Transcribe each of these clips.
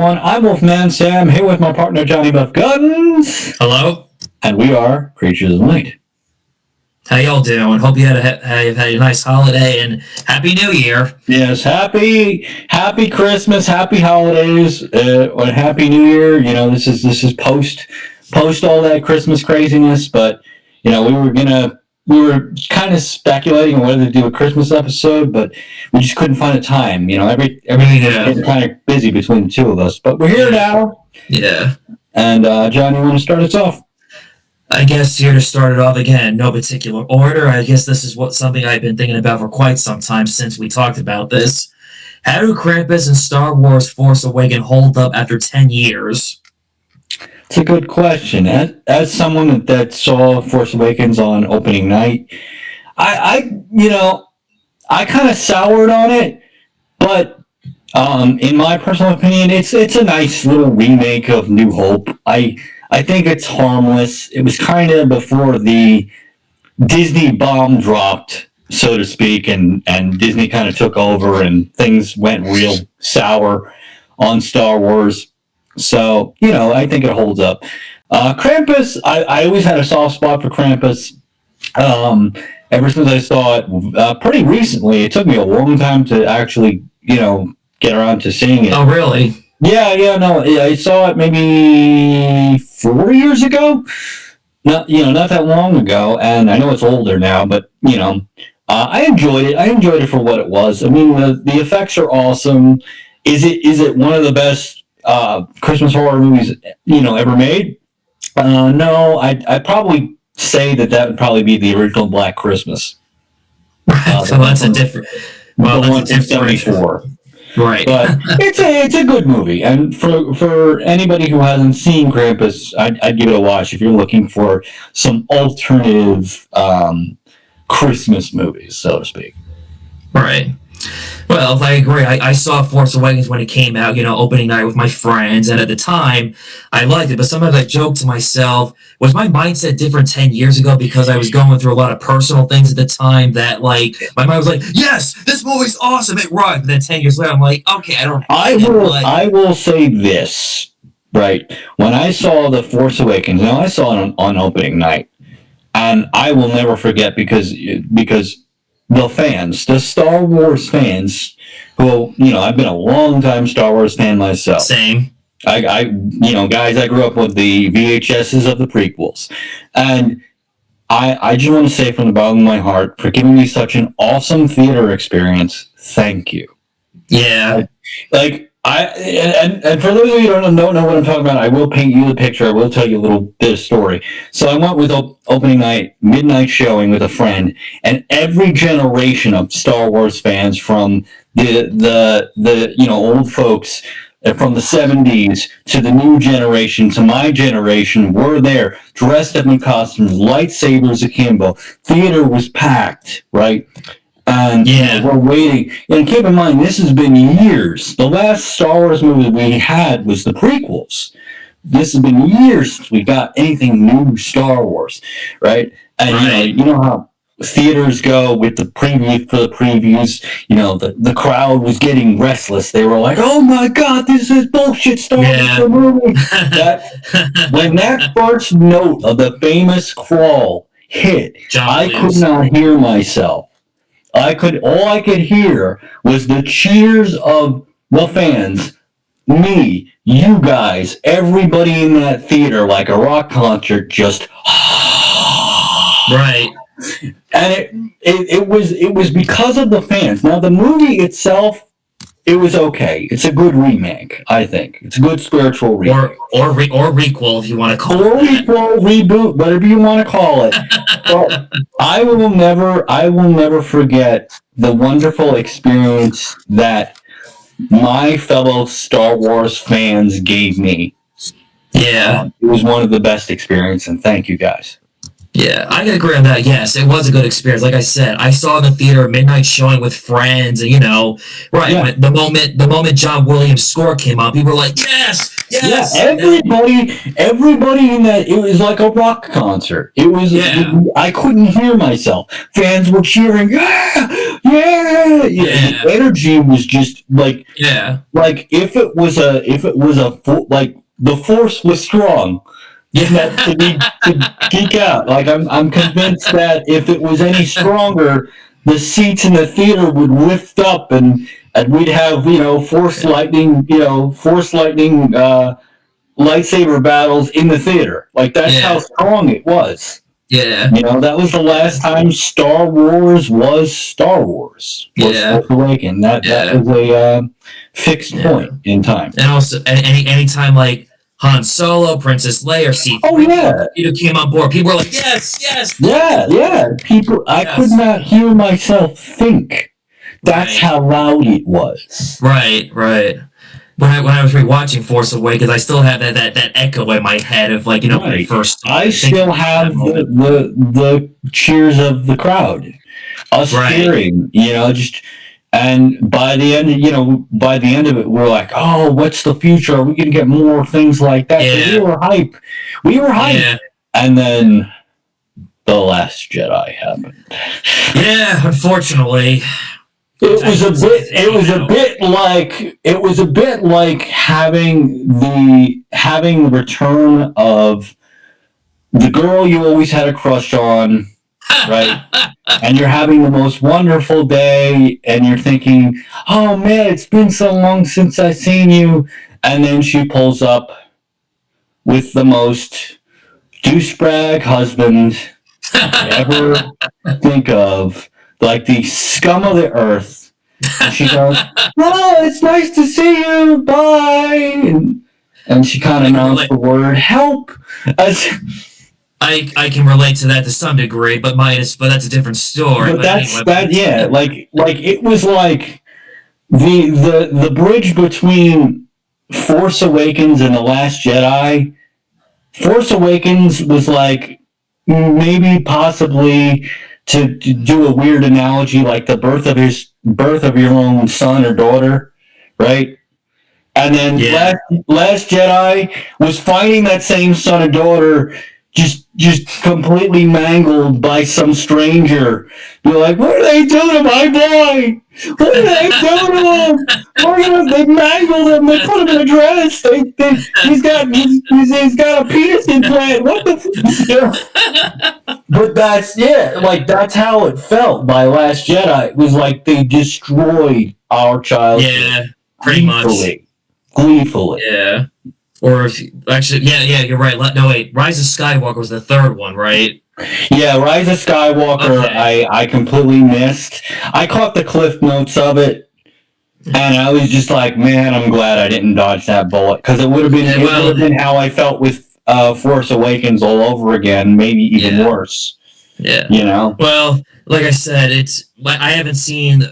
everyone. I'm Wolfman Sam, here with my partner Johnny Buff Guns. Hello. And we are Creatures of the Night. How y'all doing? Hope you had a nice holiday and Happy New Year. Yes, happy Christmas, happy holidays, or Happy New Year. You know, this is post all that Christmas craziness, but you know, we were kind of speculating on whether to do a Christmas episode, but we just couldn't find a time. You know, everything is getting kind of busy between the two of us. But we're here now. Yeah. And John, you want to start us off? I guess here to start it off again, no particular order. I guess this is something I've been thinking about for quite some time since we talked about this. How do Krampus and Star Wars Force Awakens hold up after 10 years? It's a good question. As someone that saw Force Awakens on opening night, I kind of soured on it, but in my personal opinion, it's a nice little remake of New Hope. I think it's harmless. It was kind of before the Disney bomb dropped, so to speak, and Disney kind of took over and things went real sour on Star Wars. So, you know, I think it holds up. Krampus, I always had a soft spot for Krampus. Ever since I saw it pretty recently. It took me a long time to actually, you know, get around to seeing it. Oh, really? Yeah, no, I saw it maybe 4 years ago. Not that long ago, and I know it's older now, but, you know, I enjoyed it. I enjoyed it for what it was. I mean, the effects are awesome. Is it one of the best Christmas horror movies, you know, ever made? No, I'd probably say that would probably be the original Black Christmas. So that's a different. Well, that's a different. 1974. Right. But it's a good movie, and for anybody who hasn't seen Krampus, I'd give it a watch if you're looking for some alternative Christmas movies, so to speak. Right. Well, I agree. I saw Force Awakens when it came out, you know, opening night with my friends, and at the time, I liked it. But sometimes I joked to myself, was my mindset different 10 years ago because I was going through a lot of personal things at the time that, like, my mind was like, yes, this movie's awesome, it rocked. And then 10 years later, I'm like, okay, I will say this, right? When I saw The Force Awakens, now I saw it on opening night, and I will never forget because the Star Wars fans, who, you know, I've been a long time Star Wars fan myself. Same. Guys, I grew up with the VHSs of the prequels. And I just want to say from the bottom of my heart, for giving me such an awesome theater experience, thank you. Yeah. And for those of you who don't know what I'm talking about, I will paint you the picture. I will tell you a little bit of story. So I went with opening night, midnight showing with a friend, and every generation of Star Wars fans, from the old folks from the 70s to the new generation to my generation were there, dressed up in costumes, lightsabers akimbo. Theater was packed, right? And we're waiting. And keep in mind, this has been years. The last Star Wars movie we had was the prequels. This has been years since we got anything new Star Wars, right? And you know how theaters go with the preview for the previews. You know, the crowd was getting restless. They were like, "Oh my God, this is bullshit Star Wars movie." When that first note of the famous crawl hit, I could not hear myself. All I could hear was the cheers of the fans, me, you guys, everybody in that theater, like a rock concert, just right. And it was because of the fans. Now the movie itself, it was okay. It's a good remake, I think. It's a good spiritual remake. Or requel, if you want to call it. Or requel, reboot, whatever you want to call it. But I will never forget the wonderful experience that my fellow Star Wars fans gave me. Yeah. It was one of the best experiences, and thank you guys. Yeah, I can agree on that. Yes, it was a good experience. Like I said, I saw it in the theater, a midnight showing with friends, and right Yeah. when the moment John Williams' score came on, people were like, "Yes, Yeah, yes, everybody in that, it was like a rock concert. It was, yeah, I couldn't hear myself. Fans were cheering, yeah, yeah. The yeah, energy was just yeah, like if it was a like the force was strong to geek out. Like I'm convinced that if it was any stronger, the seats in the theater would lift up and we'd have force lightning lightsaber battles in the theater. Like that's how yeah, strong it was. yeah, That was the yeah, last time Star Wars was Star Wars. Was yeah, Force Awakens. That yeah, was a fixed yeah. point in time. And also, anytime like Han Solo, Princess Leia, or Oh C-3PO yeah, came on board, people were like, "Yes, yes, thank yeah, you, yeah. People, I could yes." not hear myself think. That's Right, how loud it was. right, right. When I was rewatching Force Awakens, I still have that echo in my head of when I Right. first saw I it, thinking still about have that moment. the cheers of the crowd, us Right. cheering. Just and by the end of it, we're like, oh, what's the future? Are we gonna get more things like that? So we Yeah. were hype. We were hype, Yeah. and then the Last Jedi happened. Yeah. Unfortunately, which It I was a hate to bit. It say was a now. bit like. It was a bit like having the return of the girl you always had a crush on, right? And you're having the most wonderful day, and you're thinking, "Oh man, it's been so long since I've seen you," and then she pulls up with the most douchebag husband you could ever think of, like the scum of the earth. And she goes, "Oh, it's nice to see you. Bye." And she kind of I can mouths relate. the word "help." As, I can relate to that to some degree, but that's a different story. but But anyway, yeah, like it was like the bridge between Force Awakens and The Last Jedi. Force Awakens was like maybe possibly to do a weird analogy, like the birth of your own son or daughter, right? And then yeah, Last Jedi was finding that same son or daughter just completely mangled by some stranger. You're like, what are they doing to my boy? What are they doing to him? They mangled him. They put him in a dress. He's got a penis implant. What the? But that's how it felt by Last Jedi. It was like they destroyed our childhood yeah, pretty much. gleefully, gleefully. Yeah. Or if actually, yeah, you're right. No, wait. Rise of Skywalker was the third one, right? Yeah, Rise of Skywalker, Okay. I completely missed. I caught the cliff notes of it, and I was just like, man, I'm glad I didn't dodge that bullet because Yeah, it would well, have been how I felt with Force Awakens all over again, maybe even yeah, worse. yeah. You know? Well, like I said, I haven't seen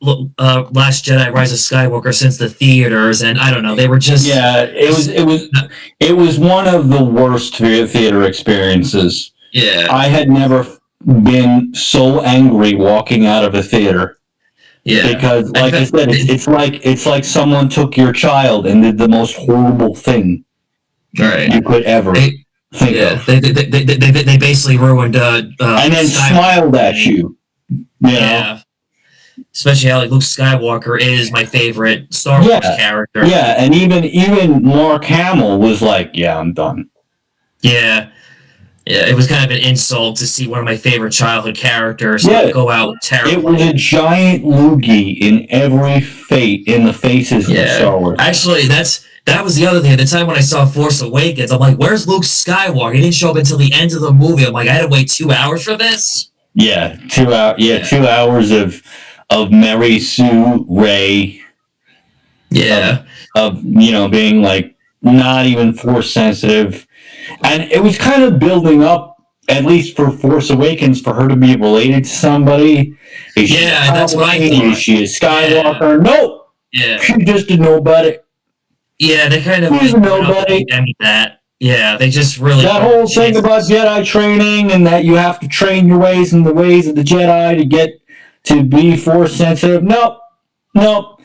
Last Jedi: Rise of Skywalker since the theaters, and I don't know. They were Yeah, just it was one of the worst theater experiences. yeah, I had never been so angry walking out of a theater yeah. because, In like I fact, said, it's like someone took your child and did the most horrible thing right. you could ever They think yeah, of, they basically ruined and then smiled at Skywalker. you. You know? Yeah, especially how like Luke Skywalker is my favorite Star Wars Yeah, character. yeah, and even Mark Hamill was like, "Yeah, I'm done." Yeah, yeah. It was kind of an insult to see one of my favorite childhood characters Yeah, go out it was a terribly. giant loogie in every in the faces of the Yeah, Star Wars fans. actually, that was the other thing. At the time when I saw Force Awakens, I'm like, "Where's Luke Skywalker?" He didn't show up until the end of the movie. I'm like, I had to wait 2 hours for this. Yeah, 2 hours. Yeah, Yeah, 2 hours of Mary Sue Ray of yeah, being like not even force sensitive, and it was kind of building up. At least for Force Awakens, for her to be related to somebody. Is she a yeah. That's what I Palpatine? Is thought. she a Yeah, Skywalker? Nope. yeah, She's just a nobody. yeah. They kind of She's like a went up and nobody. ended that. Yeah, they just really That burned the whole thing about chances. Jedi training and that you have to train your ways in the ways of the Jedi to get to be Force sensitive. Nope. Nope.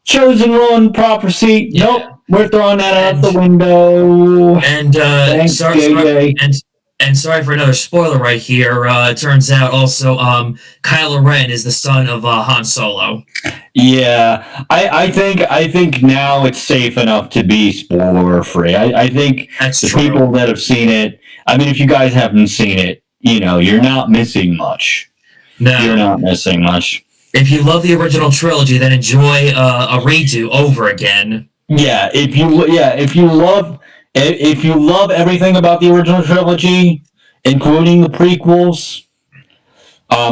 Chosen one, prophecy. Yeah, Nope. We're throwing that out and the window. and Thanks, JJ. and sorry for another spoiler right here. It turns out also Kylo Ren is the son of Han Solo. Yeah, I think now it's safe enough to be spoiler free. I think That's the true. people that have seen it. I mean, if you guys haven't seen it, you're not missing much. You're No, not missing much. if you love the original trilogy, then enjoy a redo over again. If you love everything about the original trilogy, including the prequels,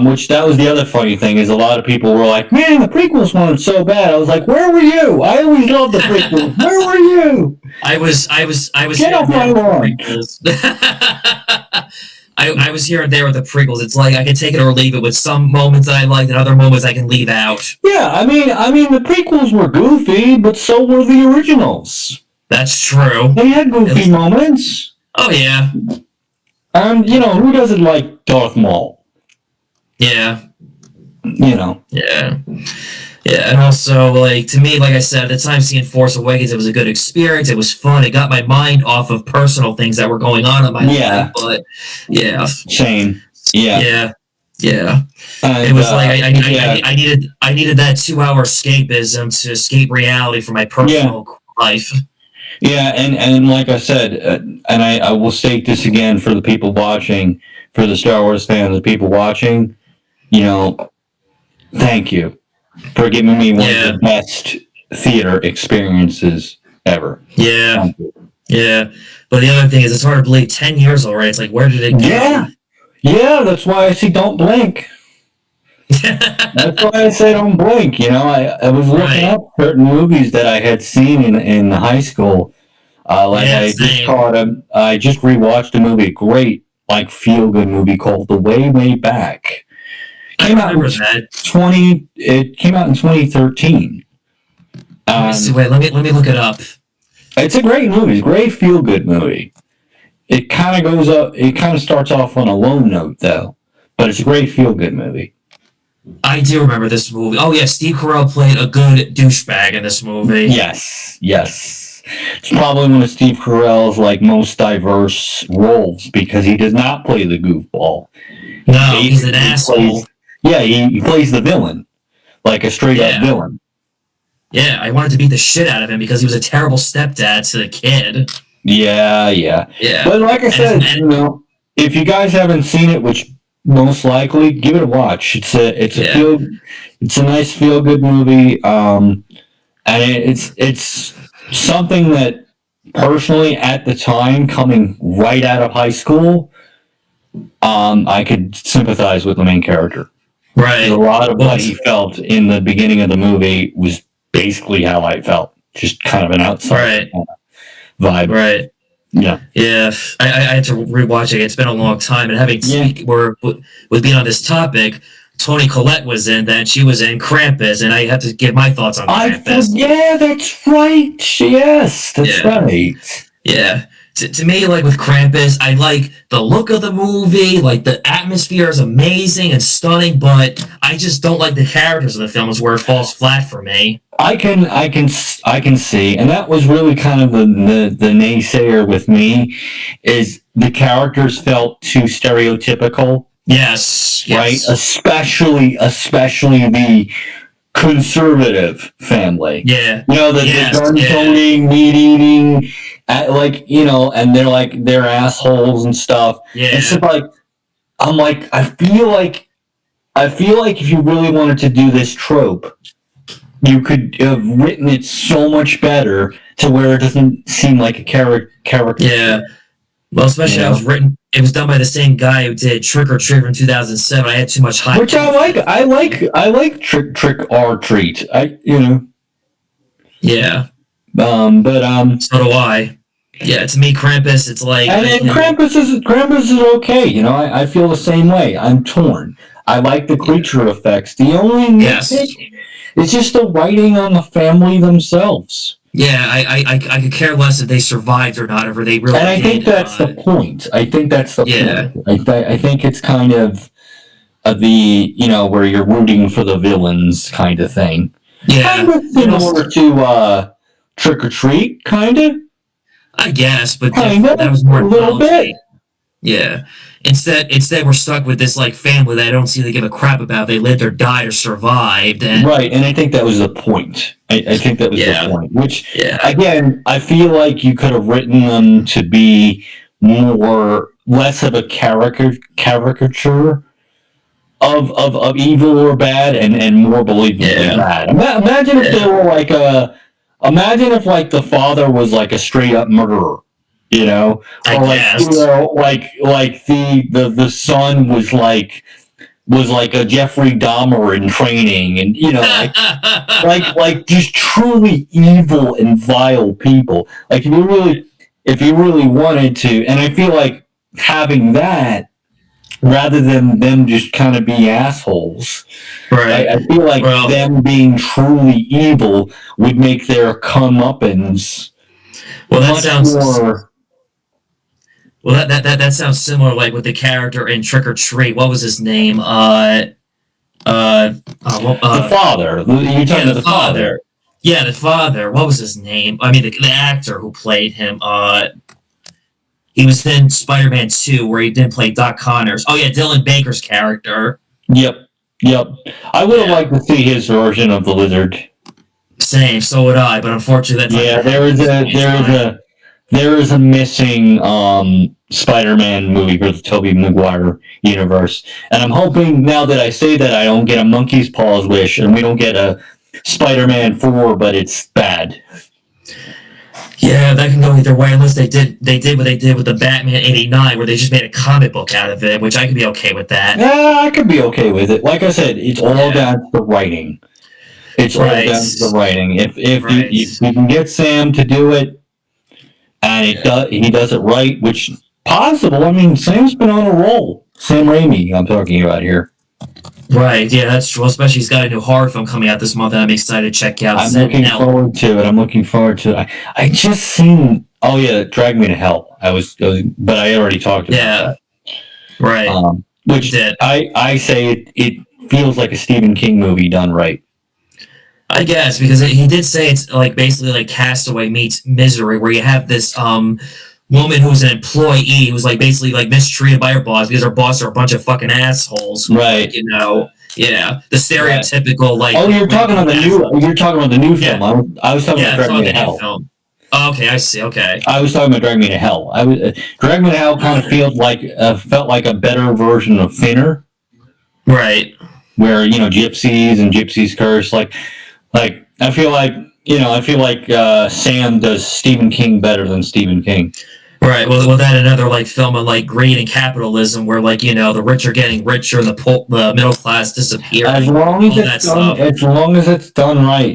which that was the other funny thing is a lot of people were like, "Man, the prequels weren't so bad." I was like, "Where were you? I always loved the prequels. Where were you? I was Get here off and there my with the lawn." prequels. I was here and there with the prequels. It's like I can take it or leave it. With some moments that I liked, and other moments I can leave out. Yeah, I mean, the prequels were goofy, but so were the originals. That's true. They had At goofy least, moments, oh yeah, and who doesn't like Darth Maul? yeah, You know. yeah. Yeah, and also, like, to me, like I said, at the time seeing Force Awakens, it was a good experience. It was fun. It got my mind off of personal things that were going on in my life. Yeah, But yeah, same. Yeah, yeah, yeah. It and was like yeah, I needed that 2 hour escapism to escape reality from my yeah, personal life. yeah, and like I said, and I will state this again for the people watching, for the Star Wars fans, the people watching, you know, thank you for giving me one of Yeah, the best theater experiences ever. yeah, Thank you. yeah. But the other thing is, it's hard to believe 10 years already. It's like, where did it go? Yeah, yeah, that's why I say don't blink. That's why I say don't blink. I was looking Right. up certain movies that I had seen in high school. Like Yeah, same. I just rewatched a movie, great like feel good movie called The Way Back. I Came out in remember that. It came out in 2013. Let me see. Um, Wait, let me look it up. it's a great movie, great feel good movie. It kind of goes up. It kind of starts off on a low note though, but it's a great feel good movie. I do remember this movie. Oh yeah, Steve Carell played a good douchebag in this movie. Yes, yes. It's probably one of Steve Carell's like most diverse roles because he does not play the goofball. He No, he's an basically plays, asshole. yeah, he plays the villain, like a straight up Yeah, villain. yeah. I wanted to beat the shit out of him because he was a terrible stepdad to the kid. Yeah, yeah. Yeah, But like I and his said, and if you guys haven't seen it, which most likely, give it a watch. yeah, It's a nice feel good movie. And it's something that personally at the time coming right out of high school, I could sympathize with the main character. A right. lot of Well, what he felt in the beginning of the movie was basically how I felt, just kind of an outsider right, vibe. right. Yeah, Yeah, I had to rewatch it. It's been a long time, and having yeah. speak with being on this topic, Tony Collette was in that. She was in Krampus, and I have to give my thoughts on Krampus. Yeah, that's right. Yes, that's Yeah, right. yeah. To me, like with Krampus, I like the look of the movie. Like the atmosphere is amazing and stunning, but I just don't like the characters of the film. Is where it falls flat for me. I can see, and that was really kind of the naysayer with me, is the characters felt too stereotypical, Yes, right? yes, Especially the conservative family. yeah, The yes, gun yeah, toting, meat eating, and they're assholes and stuff. It's yeah, just like I'm like I feel like if you really wanted to do this trope, you could have written it so much better to where it doesn't seem like a caricature. yeah. Well, You especially I was know, written. It was done by the same guy who did Trick or Treat from 2007. I had too much high which I hopes. like. I like trick or treat. Yeah, But so do I. Yeah, to me, Krampus, it's like and Krampus is okay. I feel the same way. I'm torn. I like the yeah, creature effects. The only yes, nitpick is just the writing on the family themselves. Yeah, I could care less if they survived or not, or they And really I think did. that's the point. I think that's the Yeah, point. I think it's kind of the, where you're rooting for the villains kind of thing. Kind yeah. of You know, similar to Trick or Treat, I guess, but kind of, that was a more little bit. anthology. Yeah. Instead, we're stuck with this like family that I don't seem to give a crap about. They lived or died or survived, and Right, and I think that was the point. I think that was the yeah, point. Which, yeah, again, I feel like you could have written them to be less of a caricature of evil or bad, and more believably yeah, bad. Imagine if they yeah. were imagine if like the father was like a straight up murderer, I or like guess. like the son was like a Jeffrey Dahmer in training, and like just truly evil and vile people. Like if you really wanted to, and I feel like having that rather than them just kind of be assholes. Right. I feel like Well, them being truly evil would make their comeuppance well, that much sounds more. well. That sounds similar, like with the character in Trick or Treat. What was his name? Uh, well, The father, you're yeah, talking the about the father. father. Yeah, the father. What was his name? I mean, the actor who played him. He was in Spider-Man 2, where he didn't play Doc Connors. Oh yeah, Dylan Baker's character. Yep, yep. I would have Yeah, liked to see his version of the lizard. same. So would I, but unfortunately, that's not going Yeah, to happen at this point in time. there is a missing Spider-Man movie for the Tobey Maguire universe, and I'm hoping now that I say that I don't get a monkey's paws wish, and we don't get a Spider-Man 4, but it's bad. Yeah, that can go either way. Unless they did what they did with the Batman '89, where they just made a comic book out of it, which I could be okay with that. Yeah, I could be okay with it. Like I said, it's all Yeah. down to the writing. It's all Right. down to the writing. Right. If you can get Sam to do it, and Yeah. he does it right, which possible. I mean, Sam's been on a roll. Sam Raimi, I'm talking about here. Right. Yeah, that's true. Especially he's got a new horror film coming out this month, and I'm excited to check out. I'm looking Now, forward to it. I'm looking forward to it. I just seen. Oh yeah, Drag Me to Hell. But I already talked about yeah. that. Right. You Which did. I say it feels like a Stephen King movie done right. I guess because he did say it's like basically like Castaway meets Misery, where you have this woman who's an employee who's like basically like mistreated by her boss because her boss are a bunch of fucking assholes who like Right. yeah, the Right. stereotypical like Oh, you're talking about the new film. yeah, I was talking about yeah, I'm Drag Me talking to the new Hell. film. Oh, okay, I see. Okay. I was talking about Drag Me to Hell. Drag Me to Hell kind of felt like a better version of Thinner, Right. where gypsies and Gypsies Curse. Like I feel like Sam does Stephen King better than Stephen King. Right. Well, that another like film of like greed and capitalism, where like the rich are getting richer and the middle class As disappearing, long as all it's that done, stuff. right,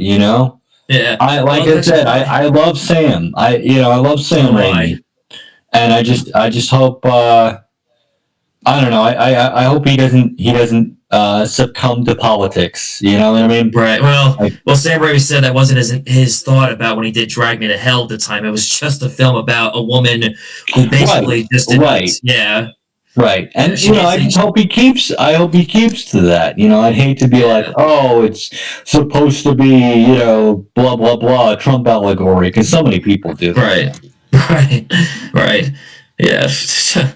Yeah. I like Well, I that's said, I love Sam. I love so Sam do I. Raimi, and I just hope I don't know. I hope he doesn't succumb to politics. You know what I mean? Right. Well, Like, Sam Raimi said that wasn't his thought about when he did Drag Me to Hell at the time. It was just a film about a woman who right, basically just didn't. right, Yeah. right. Yeah. And She I basically. just hope he keeps. I hope he keeps to that. I'd hate to be like, Yeah. oh, it's supposed to be, blah blah blah, Trump allegory, because so many people do that. Right. Right. Right. Yeah. Still,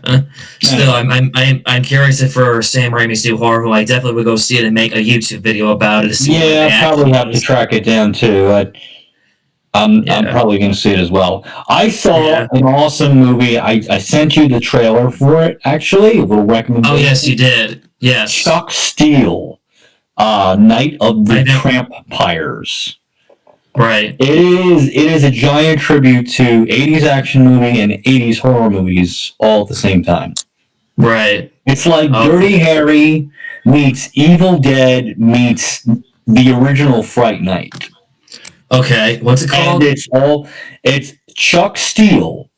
Anyway, I'm curious if for Sam Raimi's new horror film, I definitely would go see it and make a YouTube video about it to see what my yeah, reaction probably have to is. track it down too. I'm Yeah. probably going to see it as well. I saw Yeah. an awesome movie. I sent you the trailer for it. Actually, a little Oh yes, recommendation. you did. Yes. Chuck Steele, Night of I the know. Trampires. Right. It is a giant tribute to 80s action movie and 80s horror movies all at the same time. Right. It's like Okay. Dirty Harry meets Evil Dead meets the original Fright Night. Okay. What's it And called? it's Chuck Steele,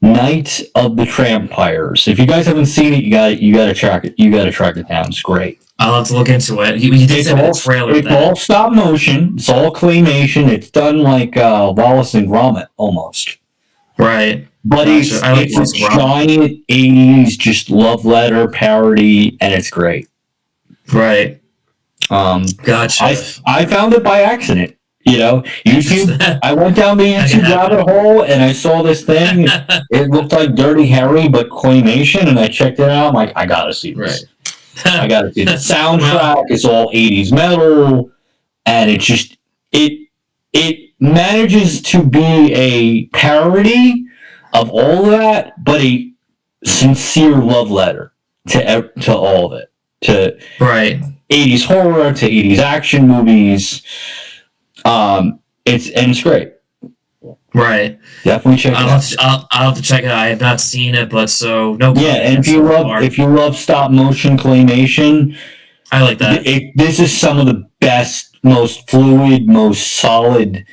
Night of the Trampires. If you guys haven't seen it, you gotta track it. You gotta track it down. It's great. I'll have to look into it. You did It's send me the all trailer of it's all that. stop motion. It's all claymation. It's done like Wallace and Gromit almost. Right. But Gotcha. I like it's a Wilson Rom. giant '80s just love letter parody, and it's great. Right. I Gotcha. I found it by accident. You know, YouTube. Interesting. I went down the That can YouTube rabbit happen. hole and I saw this thing. It looked like Dirty Harry but claymation, and I checked it out. I'm like, I gotta see Right. this. I gotta see the Well, soundtrack. It's all '80s metal, and it manages to be a parody of all that, but a sincere love letter to all of it, to right. '80s horror, to '80s action movies. It's great. Right. Definitely check it I'll out. have to, I'll have to check it out. I have not seen it, but so no Yeah, and comment so far. if you love stop motion claymation, I like that. this is some of the best, most fluid, most solid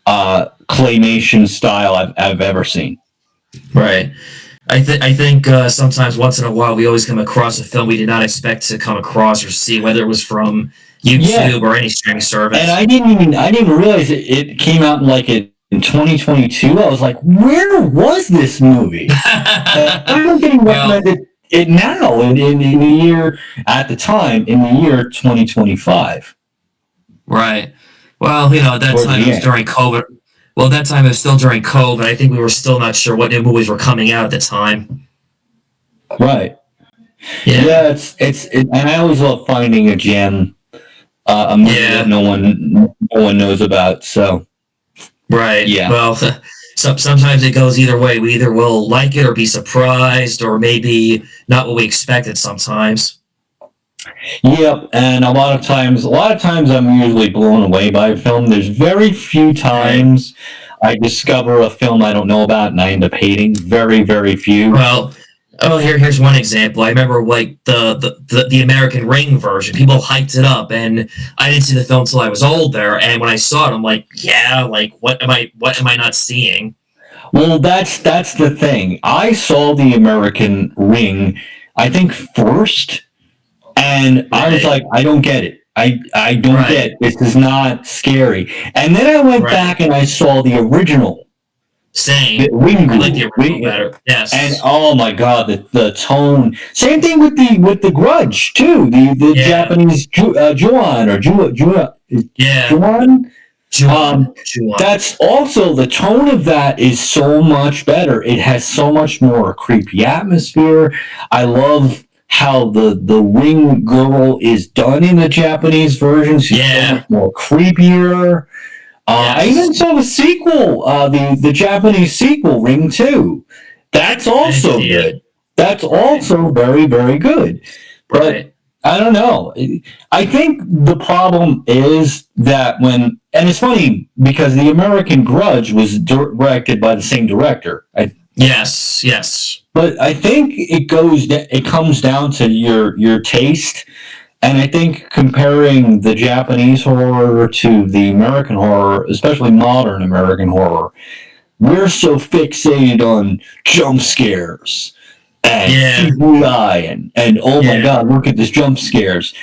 claymation style I've ever seen. Right. I think sometimes once in a while we always come across a film we did not expect to come across or see, whether it was from Yeah, YouTube or any streaming and service. I didn't realize it came out in 2022. I was like, where was this movie? I'm getting Well, recommended it now in the year at the time in the year 2025 right. Well, at that towards time it the was end. during COVID. Well, that time it was still during COVID. I think we were still not sure what new movies were coming out at the time. Right. Yeah. Yeah, and I always love finding a gem, a movie that Yeah. no one knows about. So Right. yeah. Well, sometimes it goes either way. We either will like it or be surprised, or maybe not what we expected sometimes. Yep, and a lot of times I'm usually blown away by a film. There's very few Right. times I discover a film I don't know about and I end up hating. Very, very few. Well, here's one example. I remember like the American Ring version. People hyped it up, and I didn't see the film until I was older. And when I saw it, I'm like, yeah, like what am I not seeing? Well, that's the thing. I saw the American Ring, I think first, and I was Right. like, I don't get it. I don't Right. get this is not scary. And then I went Right. back and I saw the original, the Same. I like the Ringu, original better. and Yes. oh my god, the tone. Same thing with the Grudge too. The Yeah. Japanese Juon or Yeah. Juon. Juon. Juon. That's also the tone of that is so much better. It has so much more creepy atmosphere. I love how the ring girl is done in the Japanese version. She's so Yeah. much more creepier. I Yes. even saw the sequel, the Japanese sequel, Ring 2. That's I didn't also see it. good. That's Right. also very, very good. But Right. I don't know. I think the problem is that and it's funny because the American Grudge was directed by the same director. Yes. Yes. But I think it comes down to your taste, and I think comparing the Japanese horror to the American horror, especially modern American horror, we're so fixated on jump scares and Yeah. CGI and oh my Yeah. god, look at this jump scares.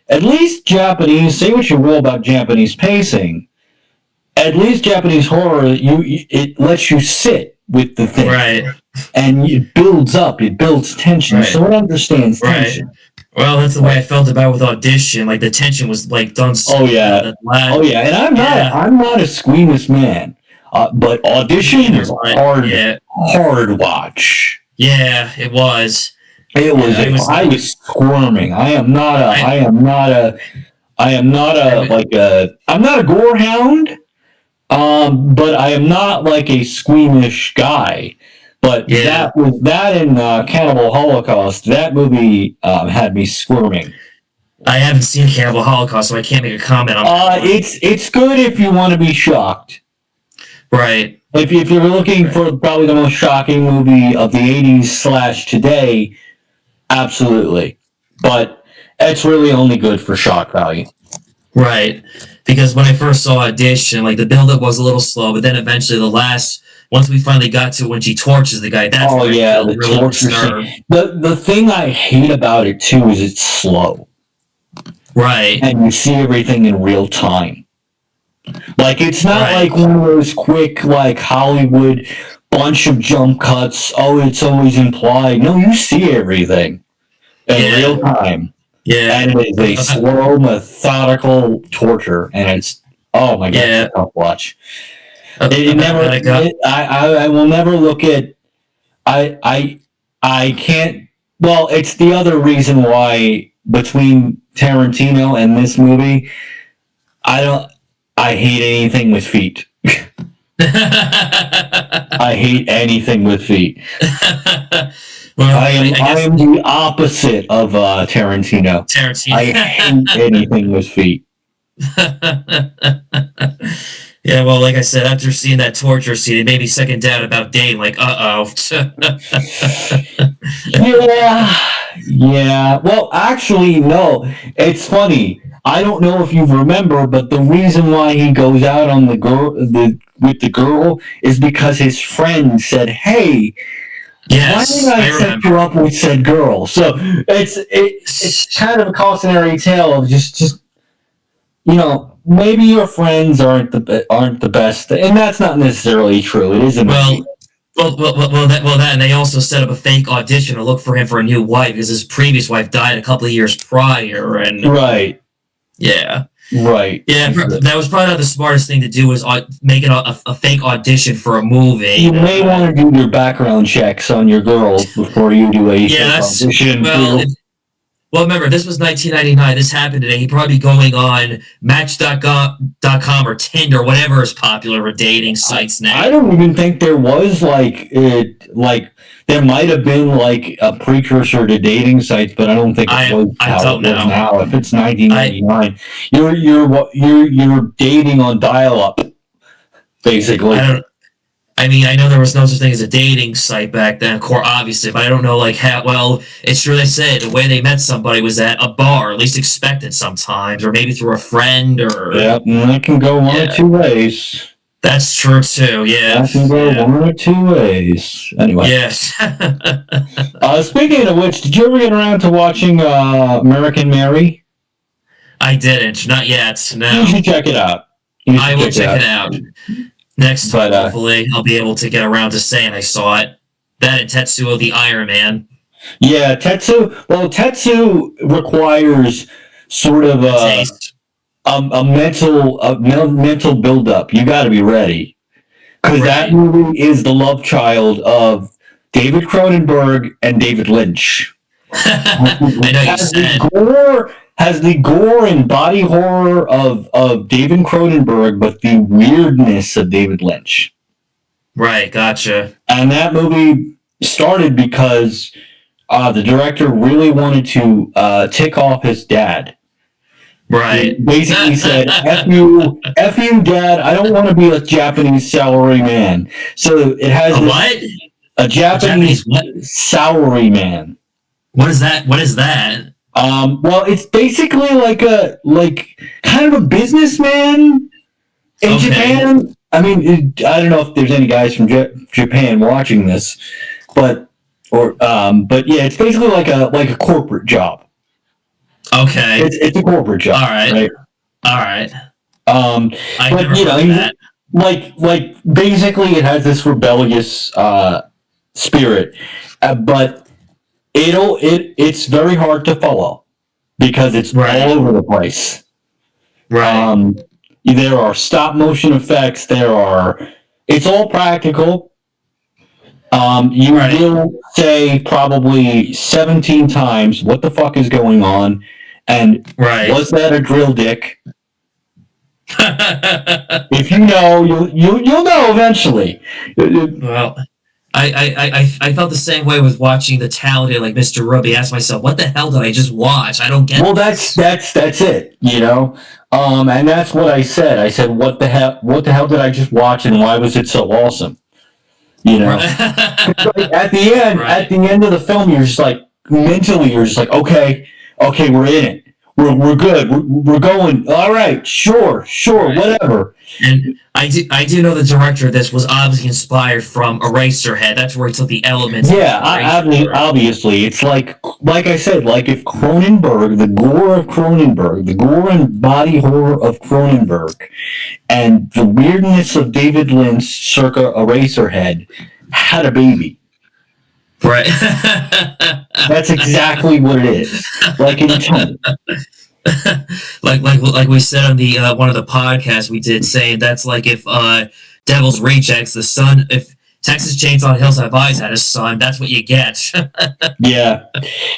At least Japanese, say what you will about Japanese pacing. At least Japanese horror, it lets you sit with the thing, Right. and it builds up, it builds tension, Right. so it understands Right. tension. Well, that's the way I felt about it with Audition. Like the tension was like done. Oh yeah, The lad. oh yeah, and Yeah. I'm not a squeamish man, but Audition Neither was am I. hard, Yeah. hard watch. Yeah. It was. It was. Yeah. I was. I was squirming. I. I am not I a mean, like a. I'm not a gore hound. But I am not like a squeamish guy. But yeah. that in Cannibal Holocaust. That movie had me squirming. I haven't seen Cannibal Holocaust, so I can't make a comment on that one. It's good if you want to be shocked. Right. If you're looking Right. for probably the most shocking movie of the '80s / today, absolutely. But it's really only good for shock value. Right. Because when I first saw Audition, like the build-up was a little slow, but then eventually the last once we finally got to when she tortures the guy, that's Oh where I yeah, felt the really torture disturbed. scene. The thing I hate about it too is it's slow, Right, and you see everything in real time. Like it's not right, like one of those quick like Hollywood bunch of jump cuts. Oh, it's always implied. No, you see everything in real yeah, time, yeah, and it is a slow, methodical torture, and it's oh my god, it's a yeah. tough watch. It And never. I got I will never look at. I I I can't. Well, it's the other reason why between Tarantino and this movie, I don't. I hate anything with feet. I hate anything with feet. well, I I guess am the opposite of Tarantino. I hate Tarantino. anything with feet. Yeah, well, like I said, after seeing that torture scene, it made me second doubt about dating. Like, Yeah, yeah. Well, actually, no. It's funny. I don't know if you remember, but the reason why he goes out on the with the girl is because his friend said, "Hey, why did yes, I I set you remember. up with said girl?" So it's kind of a cautionary tale of just maybe your friends aren't the best, and that's not necessarily true. It is a movie, Well, that, and they also set up a fake audition to look for him for a new wife because his previous wife died a couple of years prior, and right? yeah, Right. yeah, that was probably not the smartest thing to do was make it a fake audition for a movie. You may want to do your background checks on your girls before you do a Yeah, fake that's audition for well. your. Well, remember, this was 1999. This happened today. He'd probably be going on Match.com or Tinder, whatever is popular for dating sites I now. don't even think there was like there might have been like a precursor to dating sites, but I don't think it was I how don't it was know. now. If it's I 1999, you're dating on dial up I basically. don't. I mean, I know there was no such thing as a dating site back then, core obviously, but I don't know like how well it's true they say the way they met somebody was at a bar, at least expected sometimes, or maybe through a friend or Yeah, and that can go one or yeah. two ways. That's true too. Yeah. That can go Yeah. one or two ways. Anyway. Yes. Speaking of which, did you ever get around to watching American Mary? I didn't. Not yet. You No. should check it out. You I should will check it check out. it out. Next time, But hopefully, I'll be able to get around to saying I saw it. That and Tetsuo the Iron Man. yeah, Tetsu. Well, Tetsu requires sort of A taste. mental buildup. You got to be ready because that Right. movie is the love child of David Cronenberg and David Lynch. I know you has the said. gore has the gore and body horror of David Cronenberg, but the weirdness of David Lynch. Right. Gotcha. And that movie started because the director really wanted to tick off his dad. He Right. basically said, F you, dad, I don't want to be a Japanese salary man." So it has A this, what? a A Japanese Japanese what? salary man. What is that? What is that? Well, it's basically like kind of a businessman in Okay. Japan. I mean, I don't know if there's any guys from Japan watching this, but but yeah, it's basically like a corporate job. Okay. It's a corporate job, All right. right? All right. Um, I but never heard of he's that. like basically it has this rebellious spirit, but it's very hard to follow because it's all Right. over the place. Right. There are stop motion effects. It's all practical. You Right. will say probably 17 times, "What the fuck is going on?" And Right. was that a drill dick? If you know, you'll know eventually. Well, I felt the same way with watching the talented like Mr. Ruby. I asked myself, what the hell did I just watch? I don't get Well, that's this. that's it, and that's what I said. I said, "What the hell? What the hell did I just watch, and why was it so awesome?" You know. Like, at Right. the end of the film, you're just like mentally, you're just like, okay, we're in it. we're good. We're going. All right, sure, Right. whatever. And I do know the director of this was obviously inspired from Eraserhead. That's where he took the elements and Yeah, inspiration for. obviously, it's like I said, like if Cronenberg, the gore of Cronenberg, the gore and body horror of Cronenberg, and the weirdness of David Lynch, circa Eraserhead, had a baby. Right. That's exactly what it is. Like in tone. like we said on the one of the podcasts we did, saying that's like if Devil's Rejects, the son, if Texas Chainsaw Hillside Vice had a son, that's what you get. Yeah,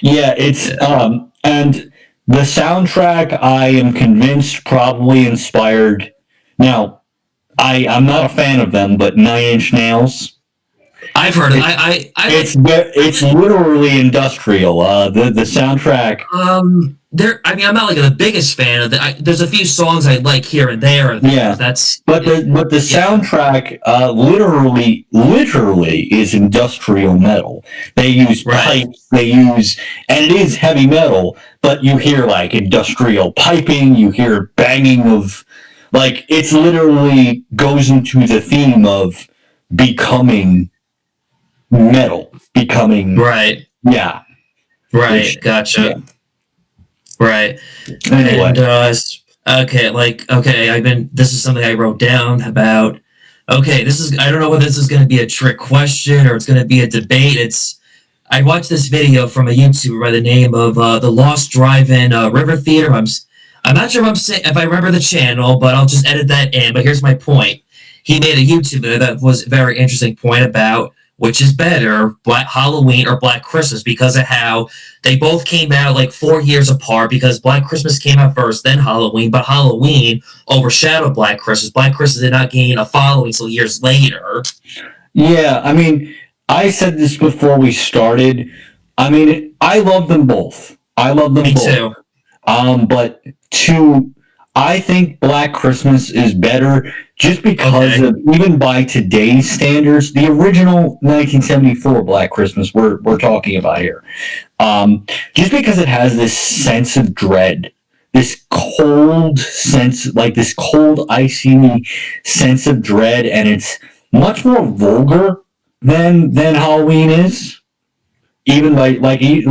yeah. It's Yeah. and the soundtrack, I am convinced, probably inspired. Now, I'm not a fan of them, but Nine Inch Nails. I've heard it. It, I like. it's literally industrial. The soundtrack. There. I mean, I'm not like the biggest fan of it. There's a few songs I like here and there of theirs. Yeah, That's but the yeah. soundtrack literally is industrial metal. They use Right. pipes. And it is heavy metal, but you hear like industrial piping. You hear banging of, like, it's literally goes into the theme of becoming metal, becoming, Right. yeah. Right. Which, yeah. Gotcha. Right. Anyway, And okay, like okay, I've been. This is something I wrote down about. Okay, this is. I don't know whether this is going to be a trick question or it's going to be a debate. It's. I watched this video from a YouTuber by the name of the Lost Drive-In River Theater. I'm not sure if I'm saying if I remember the channel, but I'll just edit that in. But here's my point. He made a YouTube video that was a very interesting point about which is better, Black Halloween or Black Christmas, because of how they both came out like 4 years apart. Because Black Christmas came out first, then Halloween, but Halloween overshadowed Black Christmas. Black Christmas did not gain a following until years later. yeah. I mean, I said this before we started. I mean, I love them both. I love them Me both. too. But to I think Black Christmas is better just because Okay. of, even by today's standards, the original 1974 Black Christmas we're talking about here. Just because it has this sense of dread, this cold sense, like this cold, icy sense of dread, and it's much more vulgar than Halloween is. Even like there's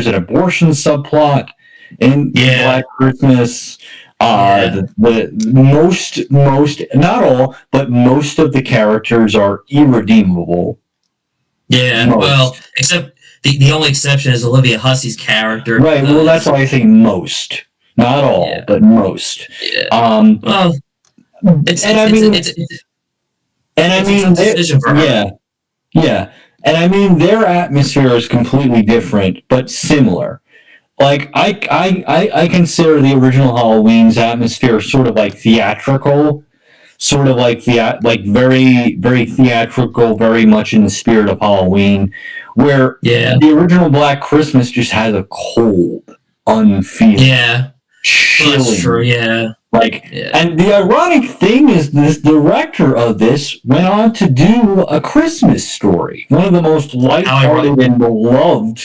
an abortion subplot in Yeah. Black Christmas. Yeah. The most, not all, but most of the characters are irredeemable. Yeah. Well, Most. except the only exception is Olivia Hussey's character Right. Well, that's because why I say most, not all, yeah. but most. Yeah. Um, Well, it's and it's I it's mean, it's it's, and I it's a mean, tough decision for her. yeah, yeah, and I mean, their atmosphere is completely different, but similar. Like I consider the original Halloween's atmosphere sort of like theatrical, sort of like like very theatrical, very much in the spirit of Halloween, where Yeah. the original Black Christmas just has a cold, unfeeling, Yeah. Well, that's true. chilling, Yeah. like. Yeah. And the ironic thing is, this director of this went on to do A Christmas Story, one of the most How I lighthearted and beloved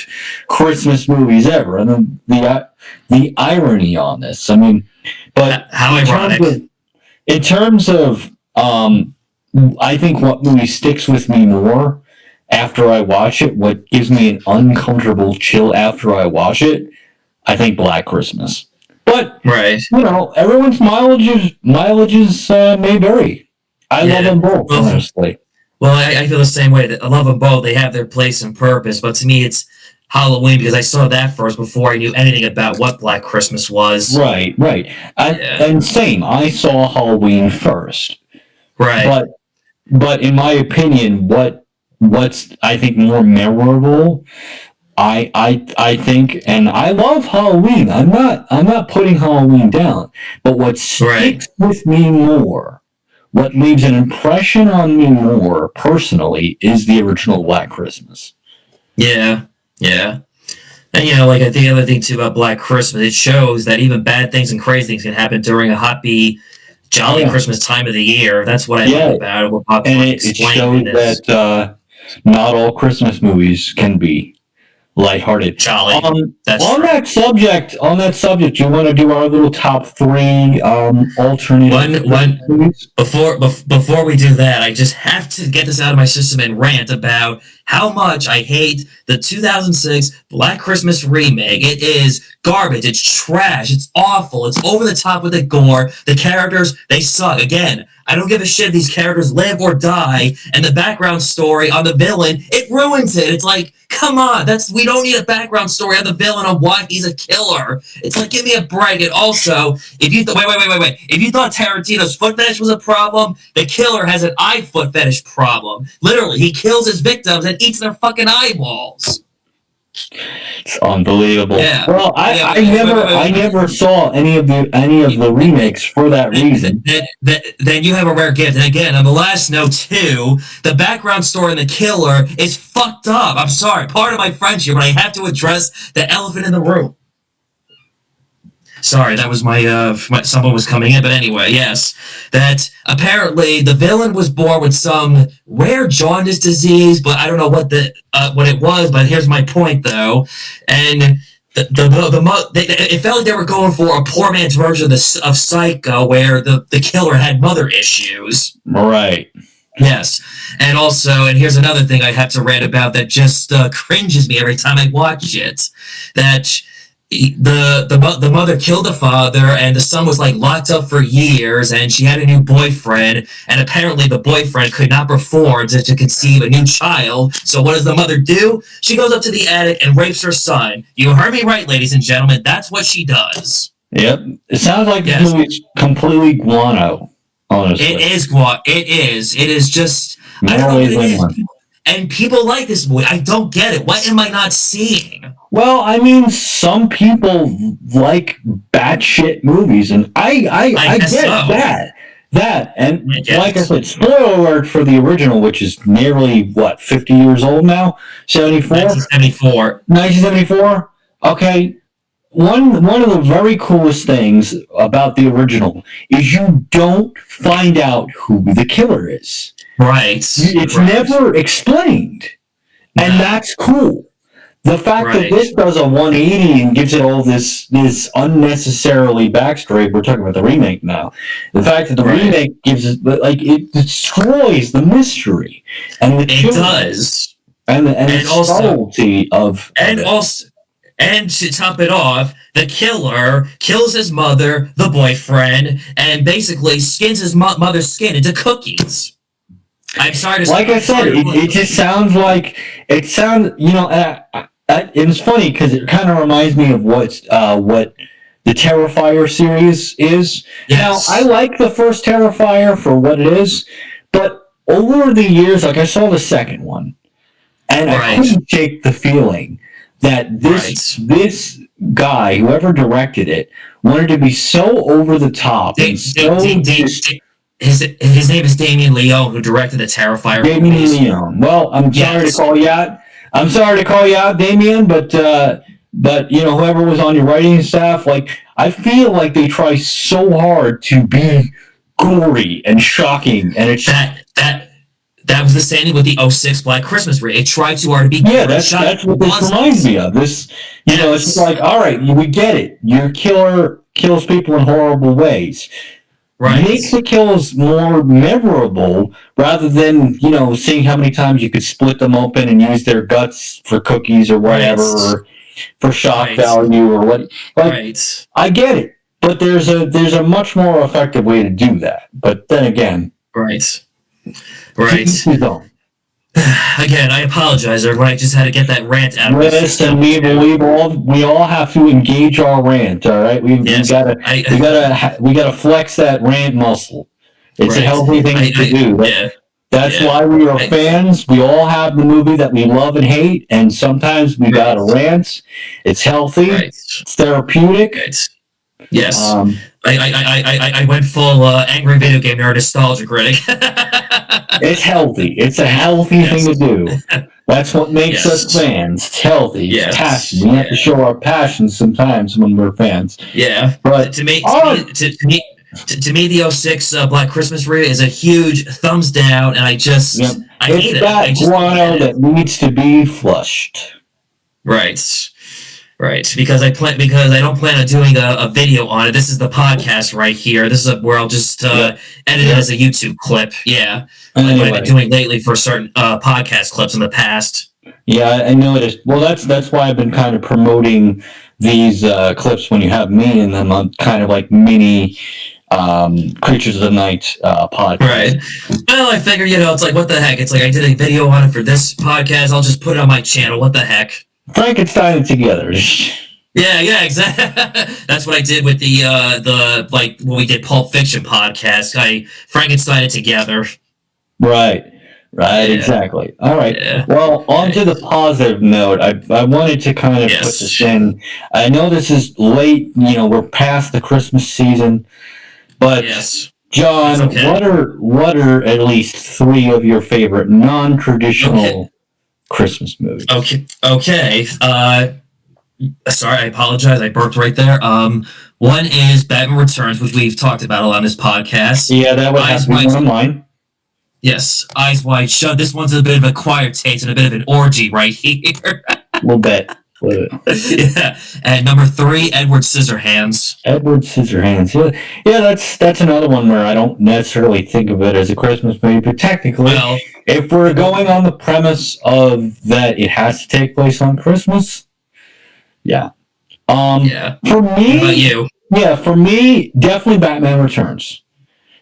Christmas movies ever. And then the irony on this, I mean, but how in terms ironic. of in terms of I think what movie sticks with me more after I watch it, what gives me an uncomfortable chill after I watch it, I think Black Christmas. But Right. everyone's mileages may vary. I love Yeah. them both, Well, honestly. well, I feel the same way. I love them both. They have their place and purpose. But to me, it's Halloween because I saw that first before I knew anything about what Black Christmas was. Right, right. Yeah. And same. I saw Halloween first, Right. but in my opinion, what's I think more memorable, I think, and I love Halloween. I'm not putting Halloween down, but what Right. sticks with me more, what leaves an impression on me more personally, is the original Black Christmas. Yeah. Yeah. And like I think the other thing too about Black Christmas, it shows that even bad things and crazy things can happen during a happy, Oh jolly yeah, Christmas time of the year. That's what I like yeah, about it. What Pop and Punk it explained shows in this. that not all Christmas movies can be lighthearted. Jolly. That's On true. that subject, you want to do our little top three alternative One movies? before we do that, I just have to get this out of my system and rant about how much I hate the 2006 Black Christmas remake. It is garbage. It's trash. It's awful. It's over the top with the gore. The characters, they suck. Again, I don't give a shit if these characters live or die, and the background story on the villain, it ruins it. It's like, come on, we don't need a background story on the villain on why he's a killer. It's like, give me a break. And also, if you wait. If you thought Tarantino's foot fetish was a problem, the killer has an eye foot fetish problem. Literally, he kills his victims and eats their fucking eyeballs. It's unbelievable. Yeah. Well, I never saw any of the remakes for that reason. Then you have a rare gift. And again, on the last note too, the background story in the killer is fucked up. I'm sorry, part of my friendship, but I have to address the elephant in the room. Sorry, that was someone was coming in, but anyway, yes, that apparently the villain was born with some rare jaundice disease, but I don't know what it was. But here's my point, though, and it felt like they were going for a poor man's version of Psycho, where the killer had mother issues. Right. Yes, and here's another thing I have to rant about that just cringes me every time I watch it. That the mother killed the father, and the son was like locked up for years, and she had a new boyfriend, and apparently the boyfriend could not perform to conceive a new child. So what does the mother do? She goes up to the attic and rapes her son. You heard me right, ladies and gentlemen. That's what she does. Yep. It sounds like this movie's completely guano. Honestly, it is guano. It is. It is just. I don't know what it is. And people like this movie. I don't get it. What am I not seeing? Well, I mean, some people like batshit movies, and I get so. That, and like I said, spoiler alert for the original, which is nearly, 50 years old now? 74? 1974. 1974? Okay. One of the very coolest things about the original is you don't find out who the killer is. Right. It's never explained. And that's cool. The fact that this does a 180 and gives it all this unnecessarily backstory, we're talking about the remake now. The fact that the remake gives it, it destroys the mystery. And it does. And the subtlety of it. And to top it off, the killer kills his mother, the boyfriend, and basically skins his mother's skin into cookies. I'm sorry to say. Like I said, it just sounds like it's funny because it kind of reminds me of what the Terrifier series is. Yes. Now, I like the first Terrifier for what it is, but over the years, like I saw the second one, and I couldn't shake the feeling that this guy, whoever directed it, wanted to be so over the top. His name is Damien Leone, who directed the Terrifier movies. Damien Leone. Well, I'm sorry to call you out. I'm sorry to call you out, Damien, but whoever was on your writing staff, I feel like they try so hard to be gory and shocking, and it's that was the same thing with the 06 Black Christmas remake. It tried too hard to be that's what this reminds me of. This, it's like, all right, we get it. Your killer kills people in horrible ways. Right. Make the kills more memorable rather than, seeing how many times you could split them open and use their guts for cookies or whatever, or for shock value or what. I get it, but there's a much more effective way to do that. But then again, right. Again, I apologize, everyone. I just had to get that rant out of my system. We all have to engage our rant. All right, we gotta flex that rant muscle. It's a healthy thing to do. That's why we are fans. We all have the movie that we love and hate, and sometimes we gotta rant. It's healthy. It's therapeutic. Yes. I went full angry video game nerd nostalgia critic. It's healthy. It's a healthy thing to do. That's what makes us fans. It's healthy. It's passion. We have to show our passion sometimes when we're fans. Yeah. But to me, the 06 Black Christmas remake is a huge thumbs down, and I hate it. It's that guano that needs to be flushed. Right. Right. Because I don't plan on doing a video on it. This is the podcast right here. This is where I'll just Yep. edit it as a YouTube clip. Yeah. Like what I've been Anyway, doing lately for certain podcast clips in the past. yeah, I know it is. Well, that's why I've been kind of promoting these clips when you have me in them on kind of like mini Creatures of the Night podcast. Right. Well, I figure, it's like, what the heck? It's like I did a video on it for this podcast. I'll just put it on my channel. What the heck? Frankenstein it together. Yeah, exactly. That's what I did with the like when we did Pulp Fiction podcast. I Frankenstein it together. Right, Yeah, exactly. All right. yeah. Well, on to the positive note, I wanted to kind of put this Yes. in. I know this is late, we're past the Christmas season, but Yes. John, It's okay. what are at least three of your favorite non-traditional Christmas movies? Okay. Sorry, I apologize. I burped right there. One is Batman Returns, which we've talked about a lot on this podcast. Yeah, that would have Eyes to be Wide one of mine. Yes, Eyes Wide Shut. This one's a bit of a quiet taste and a bit of an orgy right here. We'll bet. Yeah. And number 3, Edward Scissorhands. Edward Scissorhands. Yeah, that's another one where I don't necessarily think of it as a Christmas movie, but technically, Well, if we're going on the premise of that it has to take place on Christmas, yeah. yeah. For What about me, you? yeah, for me, definitely Batman Returns.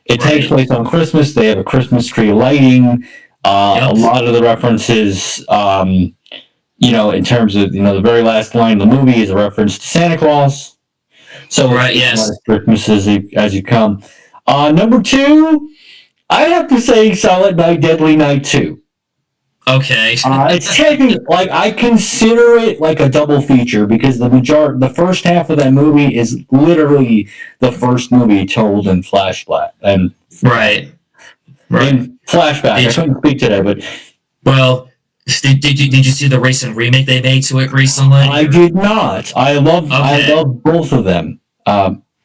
It takes Right. place on Christmas. They have a Christmas tree lighting. A Yep. lot of the references, in terms of the very last line of the movie is a reference to Santa Claus. So Right, it's yes. as Christmas as you come. Number 2, I'd have to say Silent Night, Deadly Night 2. Okay. It's technically like I consider it like a double feature because the first half of that movie is literally the first movie told in flashback and Right. in flashback. I couldn't speak today, but Well, did you see the recent remake they made to it recently? I did not. I love both of them.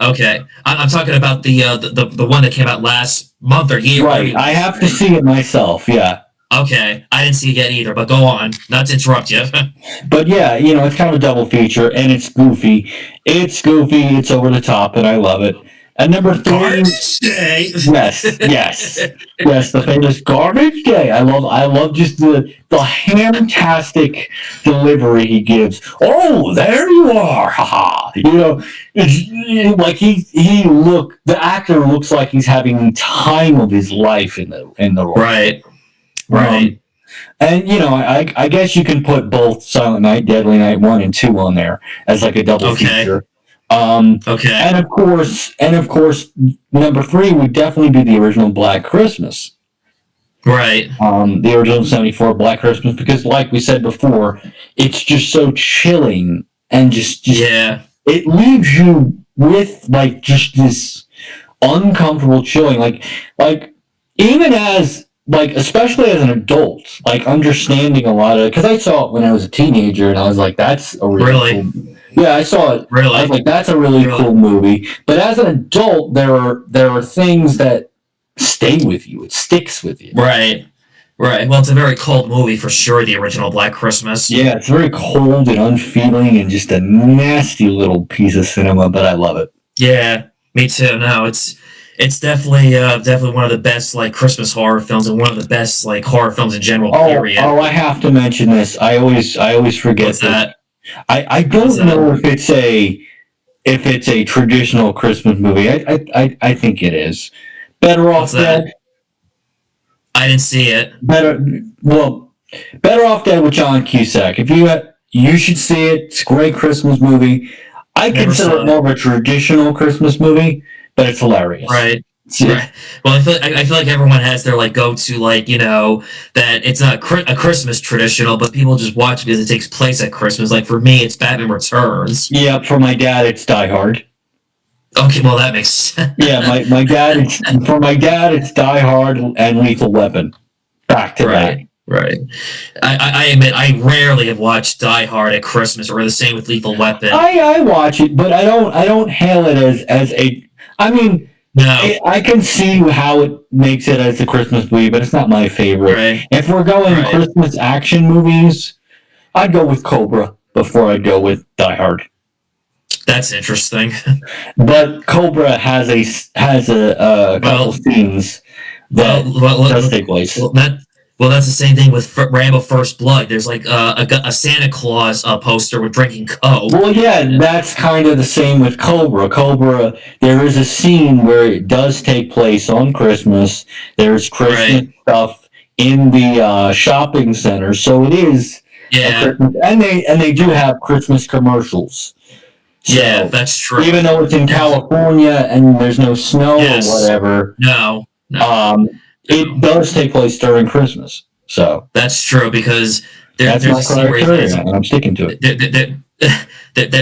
Okay, I'm talking about the one that came out last month or year. Right, I have to see it myself. Yeah. Okay, I didn't see it yet either, but go on. Not to interrupt you. But yeah, it's kind of a double feature, and it's goofy. It's over the top, and I love it. And number 3, Garbage Day. yes, the famous Garbage Day. I love just the fantastic delivery he gives. Oh, there you are, haha. It's like the actor looks like he's having the time of his life in the role. Right. Right. And I guess you can put both Silent Night, Deadly Night 1 and 2 on there as like a double feature. Okay. And of course, number 3 would definitely be the original Black Christmas. Right. The original '74 Black Christmas, because like we said before, it's just so chilling and just Yeah. it leaves you with like just this uncomfortable chilling, like even as like especially as an adult, like understanding a lot of because I saw it when I was a teenager and I was like, that's a Really? cool. Yeah, I saw it. I Really. was like, that's a really cool movie. But as an adult, there are things that stay with you. It sticks with you. Right. Right. Well, it's a very cold movie for sure. The original Black Christmas. Yeah, it's very cold and unfeeling and just a nasty little piece of cinema, but I love it. Yeah. Me too. No, it's definitely one of the best like Christmas horror films and one of the best like horror films in general. Period. I have to mention this. I always forget What's this. that? I don't know if it's a traditional Christmas movie. I think it is. Better Off What's that? Dead. I didn't see it. Better Off Dead with John Cusack. You should see it. It's a great Christmas movie. I Never consider saw it more of a traditional Christmas movie, but it's hilarious. Right. Right. Well, I feel like everyone has their like go-to like that it's not a Christmas traditional, but people just watch it because it takes place at Christmas. Like for me, it's Batman Returns. Yeah, for my dad, it's Die Hard. Okay, well that makes sense. Yeah, my dad. For my dad, it's Die Hard and Lethal Weapon. Back to Right. Right. I admit I rarely have watched Die Hard at Christmas, or the same with Lethal Weapon. I watch it, but I don't hail it as a. I mean, No. I can see how it makes it as a Christmas movie, but it's not my favorite. Right. If we're going Right. Christmas action movies, I'd go with Cobra. before I'd go with Die Hard. That's interesting. But Cobra has a couple Well, scenes well, that well, does well, take place. well, that well, that's the same thing with Rambo: First Blood. There's like a Santa Claus poster with drinking Coke. Well, yeah, that's kind of the same with Cobra. Cobra, there is a scene where it does take place on Christmas. There's Christmas Right. stuff in the shopping center, so it is a Yeah. Christmas, and they do have Christmas commercials. Yeah. So That's true. even though it's in Yes. California and there's no snow or Yes. whatever, No. No. um, it No. does take place during Christmas. So That's true because that's there's my a scene where criteria, and I'm sticking to it.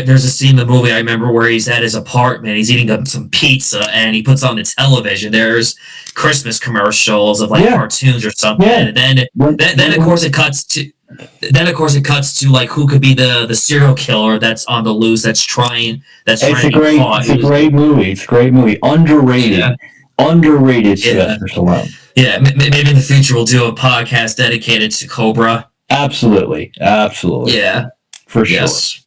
there's a scene in the movie I remember where he's at his apartment, he's eating some pizza, and he puts on the television. There's Christmas commercials of like Yeah. cartoons or something, Yeah. and then of course it cuts to like who could be the serial killer that's on the loose that's trying It's to a be great, caught. it's a great movie. It's a great movie. Underrated, Yeah. underrated Yeah. Sylvester Stallone. Yeah, maybe in the future we'll do a podcast dedicated to Cobra. Absolutely, absolutely, Yeah. for sure. Yes.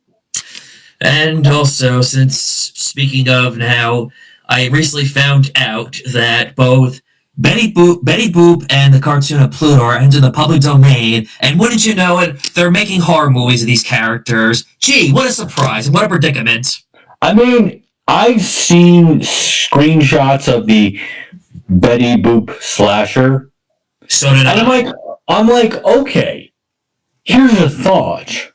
And also, since speaking of now, I recently found out that both Betty Boop and the cartoon of Pluto are entering the public domain, and wouldn't you know it, they're making horror movies of these characters. Gee, what a surprise, and what a predicament. I mean, I've seen screenshots of the Betty Boop slasher, So did and I. I'm like, okay. Here's a thought.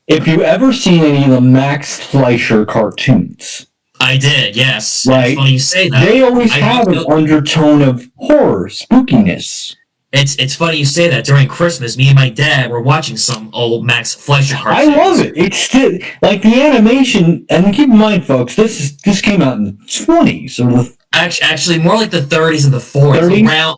If you ever seen any of the Max Fleischer cartoons, I did, yes. right? It's funny you say that. They always I have an feel- undertone of horror, spookiness. It's funny you say that. During Christmas, me and my dad were watching some old Max Fleischer I cartoons. love it. It's still like the animation, and keep in mind, folks, this came out in the 20s or the Actually, more like the 30s and the 40s, 30s?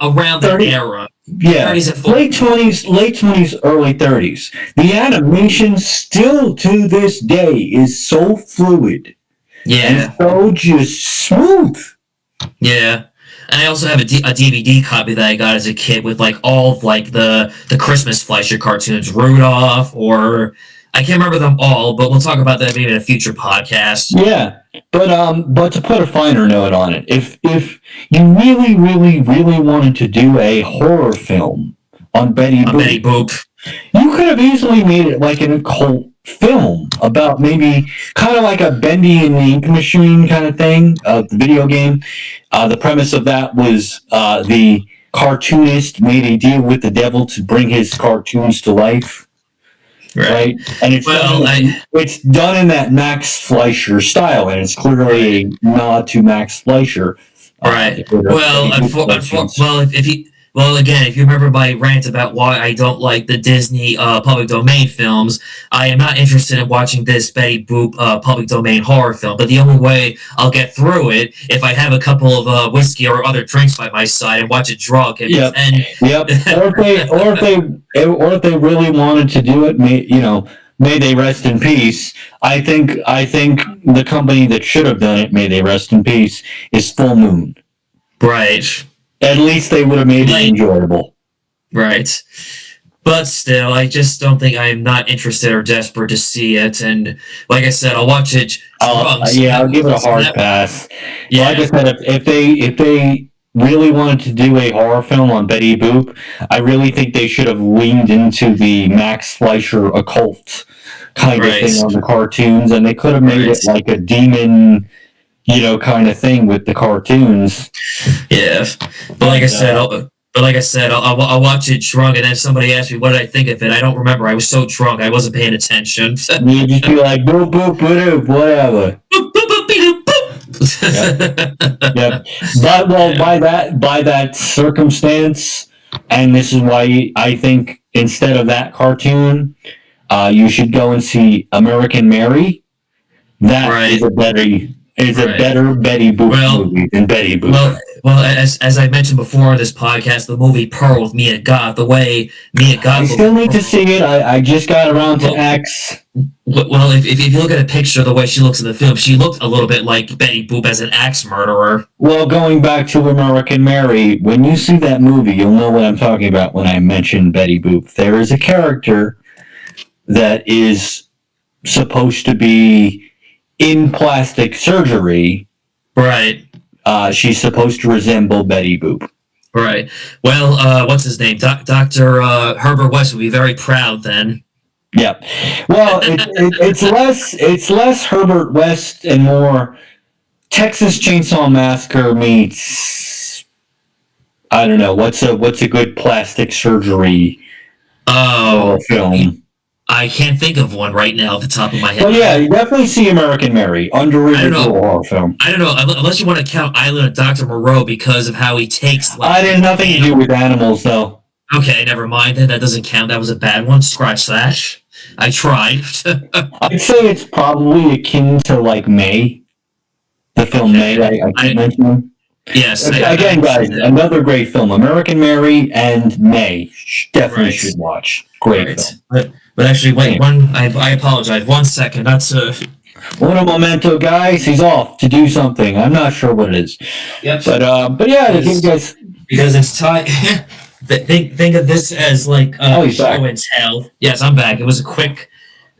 around that 30? era. yeah 30s and 40s. late 20s, early 30s. The animation still to this day is so fluid Yeah, and so just smooth. yeah. And I also have a DVD copy that I got as a kid with like all of like the Christmas Fleischer cartoons, Rudolph, or I can't remember them all, but we'll talk about that maybe in a future podcast. Yeah, but to put a finer note on it, if you really, really, really wanted to do a horror film on Betty Boop, Betty Boop. you could have easily made it like an occult film about maybe kind of like a Bendy and the Ink Machine kind of thing, the video game. The premise of that was the cartoonist made a deal with the devil to bring his cartoons to life. Right, and it's done in that Max Fleischer style, and it's clearly a nod to Max Fleischer. Right. If you remember my rant about why I don't like the Disney public domain films, I am not interested in watching this Betty Boop public domain horror film. But the only way I'll get through it if I have a couple of whiskey or other drinks by my side and watch it drunk and pretend. Yep. Or if they really wanted to do it, may they rest in peace. I think the company that should have done it, may they rest in peace, is Full Moon. Right. At least they would have made it enjoyable. Right. But still, I just don't think I'm not interested or desperate to see it. And like I said, I'll watch it. I'll give it a hard pass. Yeah. Like I said, if they really wanted to do a horror film on Betty Boop, I really think they should have leaned into the Max Fleischer occult kind of thing on the cartoons, and they could have made it like a demon, kind of thing with the cartoons. Yeah, but like I said, I'll watch it drunk, and then somebody asked me what did I think of it. I don't remember. I was so drunk, I wasn't paying attention. You'd just be like, boop, boop, boop, whatever. Yep. But by that circumstance, and this is why I think instead of that cartoon, you should go and see American Mary. That is a better Betty Boop movie than Betty Boop. Well, as I mentioned before in this podcast, the movie Pearl with Mia Goth, the way Mia Goth. I still need to see it. I just got around to X. Well, if you look at a picture of the way she looks in the film, she looked a little bit like Betty Boop as an axe murderer. Well, going back to American Mary, when you see that movie, you'll know what I'm talking about when I mention Betty Boop. There is a character that is supposed to be in plastic surgery. Right. She's supposed to resemble Betty Boop. Right. Well, what's his name? Dr. Herbert West would be very proud then. Yeah. Well, it's less Herbert West and more Texas Chainsaw Massacre meets, I don't know, what's a good plastic surgery film. I can't think of one right now off the top of my head. Well, yeah, you definitely see American Mary, underrated horror film. I don't know, unless you want to count Island of Dr. Moreau because of how he takes. It has nothing to do with animals, though. Okay, never mind. Then that doesn't count. That was a bad one. Scratch that. I tried. I'd say it's probably akin to like May, the film May. I keep mentioning. Yes. Again, guys, another great film, American Mary and May. Definitely should watch. Great film. But actually, wait. I apologize. 1 second. That's Un momento, guys. He's off to do something. I'm not sure what it is. Yep. But yeah, I think guys. Because it's time. Think of this as like show and tell. Yes, I'm back. It was a quick.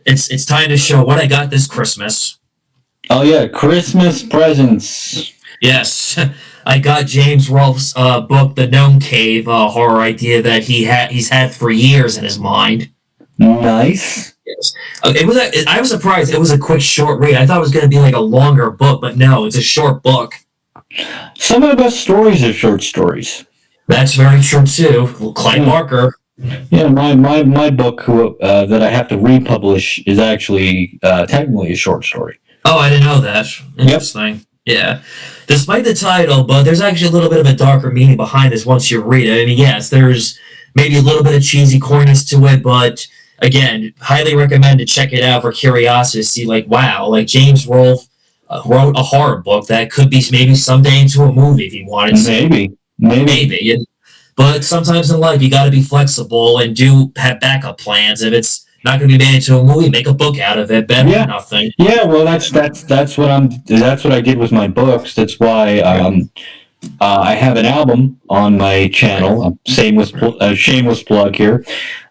It's time to show what I got this Christmas. Oh yeah, Christmas presents. Yes, I got James Rolfe's book, The Gnome Cave, horror idea that he's had for years in his mind. Nice. Yes. I was surprised. It was a quick, short read. I thought it was going to be like a longer book, but no, it's a short book. Some of the best stories are short stories. That's very true too. Clyde Barker. Yeah, my book that I have to republish is actually technically a short story. Oh, I didn't know that. Interesting. Yep. Yeah. Despite the title, but there's actually a little bit of a darker meaning behind this once you read it. I mean, yes, there's maybe a little bit of cheesy corniness to it, but again, highly recommend to check it out for curiosity to see, like, wow, like James Rolfe wrote a horror book that could be maybe someday into a movie if he wanted to. Maybe. But sometimes in life, you got to be flexible and do have backup plans. If it's not going to be made into a movie, make a book out of it. Better than nothing. Yeah, well, that's what I did with my books. That's why I have an album on my channel. Shameless plug here.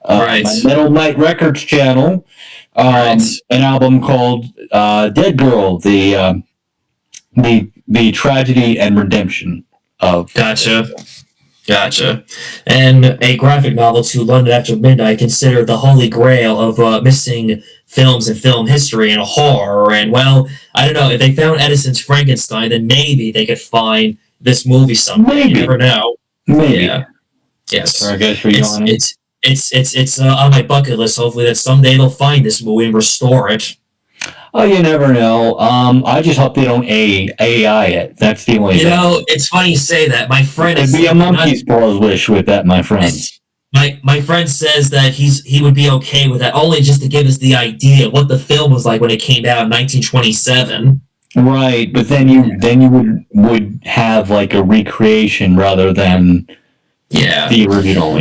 My Metal Knight Records channel. An album called Dead Girl, the tragedy and redemption of. Gotcha. And a graphic novel to London After Midnight, considered the holy grail of missing films and film history and horror. And, well, I don't know. If they found Edison's Frankenstein, then maybe they could find this movie someday. Maybe. You never know. Maybe. Yeah. Yes. I guess it's on my bucket list. Hopefully that someday they'll find this movie and restore it. Oh, you never know. I just hope they don't AI it. That's the only thing. It's funny you say that. My friend It'd be a monkey's paws wish with that, my friend. My friend says that he would be okay with that, only just to give us the idea of what the film was like when it came out in 1927. Right, but then you would have like a recreation rather than the original.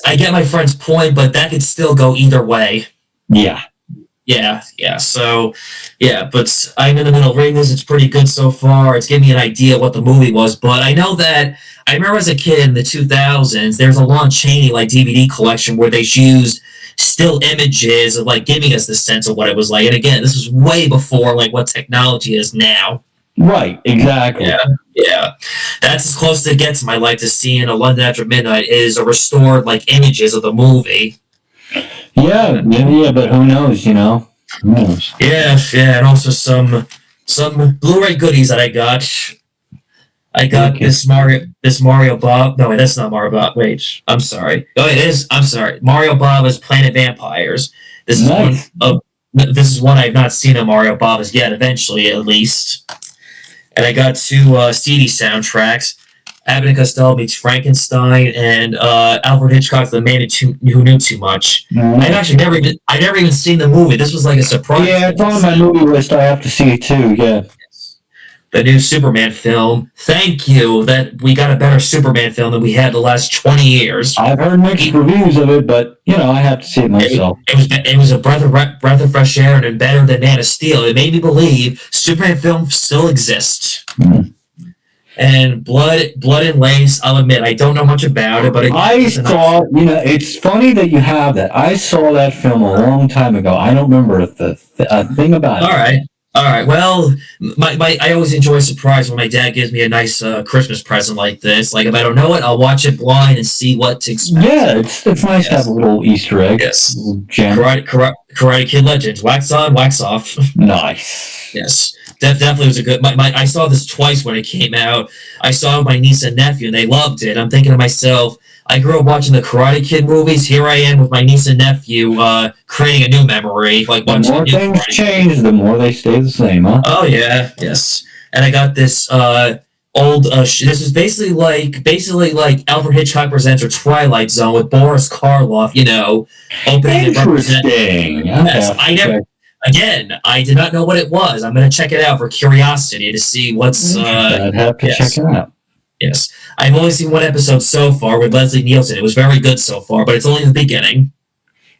I get my friend's point, but that could still go either way. Yeah. So, but I'm in the middle of reading this. It's pretty good so far. It's giving me an idea of what the movie was. But I know that I remember as a kid in the 2000s, there's a Lon Chaney DVD collection where they used still images of like giving us the sense of what it was like. And again, this was way before like what technology is now. Right. Exactly. Yeah. That's as close as it gets in my life to seeing a London After Midnight is a restored like images of the movie. Yeah, but who knows, Who knows? Yeah, and also some Blu-ray goodies that I got. I got this Mario Bob. No, wait, that's not Mario Bob. Wait, I'm sorry. Oh, it is. I'm sorry. Mario Bava's Planet Vampires. This is one I've not seen of Mario Bava's yet. Eventually, at least. And I got 2 CD soundtracks. Abbott and Costello meets Frankenstein, and Alfred Hitchcock's The Man Who Knew Too Much. I've never even seen the movie. This was like a surprise. Yeah, it's on my movie list. I have to see it too. Yeah. The new Superman film. Thank you that we got a better Superman film than we had the last 20 years. I've heard mixed reviews of it, but I have to see it myself. It was a breath of fresh air and better than Man of Steel. It made me believe Superman films still exist. And Blood and Lace. I'll admit I don't know much about it, but again, I saw, it's funny that you have that. I saw that film a long time ago. I don't remember a thing about all it. right. All right. Well, I always enjoy a surprise when my dad gives me a nice Christmas present like this. Like if I don't know it, I'll watch it blind and see what to expect. Yeah, it's nice to have a Yes. little Easter egg, Yes. little gem. Karate Kid Legends. Wax on, wax off. Nice. Yes. Definitely was a good. I saw this twice when it came out. I saw it with my niece and nephew, and they loved it. I'm thinking to myself, I grew up watching the Karate Kid movies. Here I am with my niece and nephew, creating a new memory. Like The watching more new things Karate Kid. change, the more they stay the same, huh? Oh yeah, yes. And I got this old. This is basically like Alfred Hitchcock Presents or Twilight Zone with Boris Karloff. Opening and representing. Interesting. Yes, I never. Again, I did not know what it was. I'm going to check it out for curiosity to see what's. I'd have to check it out. Yes, I've only seen one episode so far with Leslie Nielsen. It was very good so far, but it's only the beginning.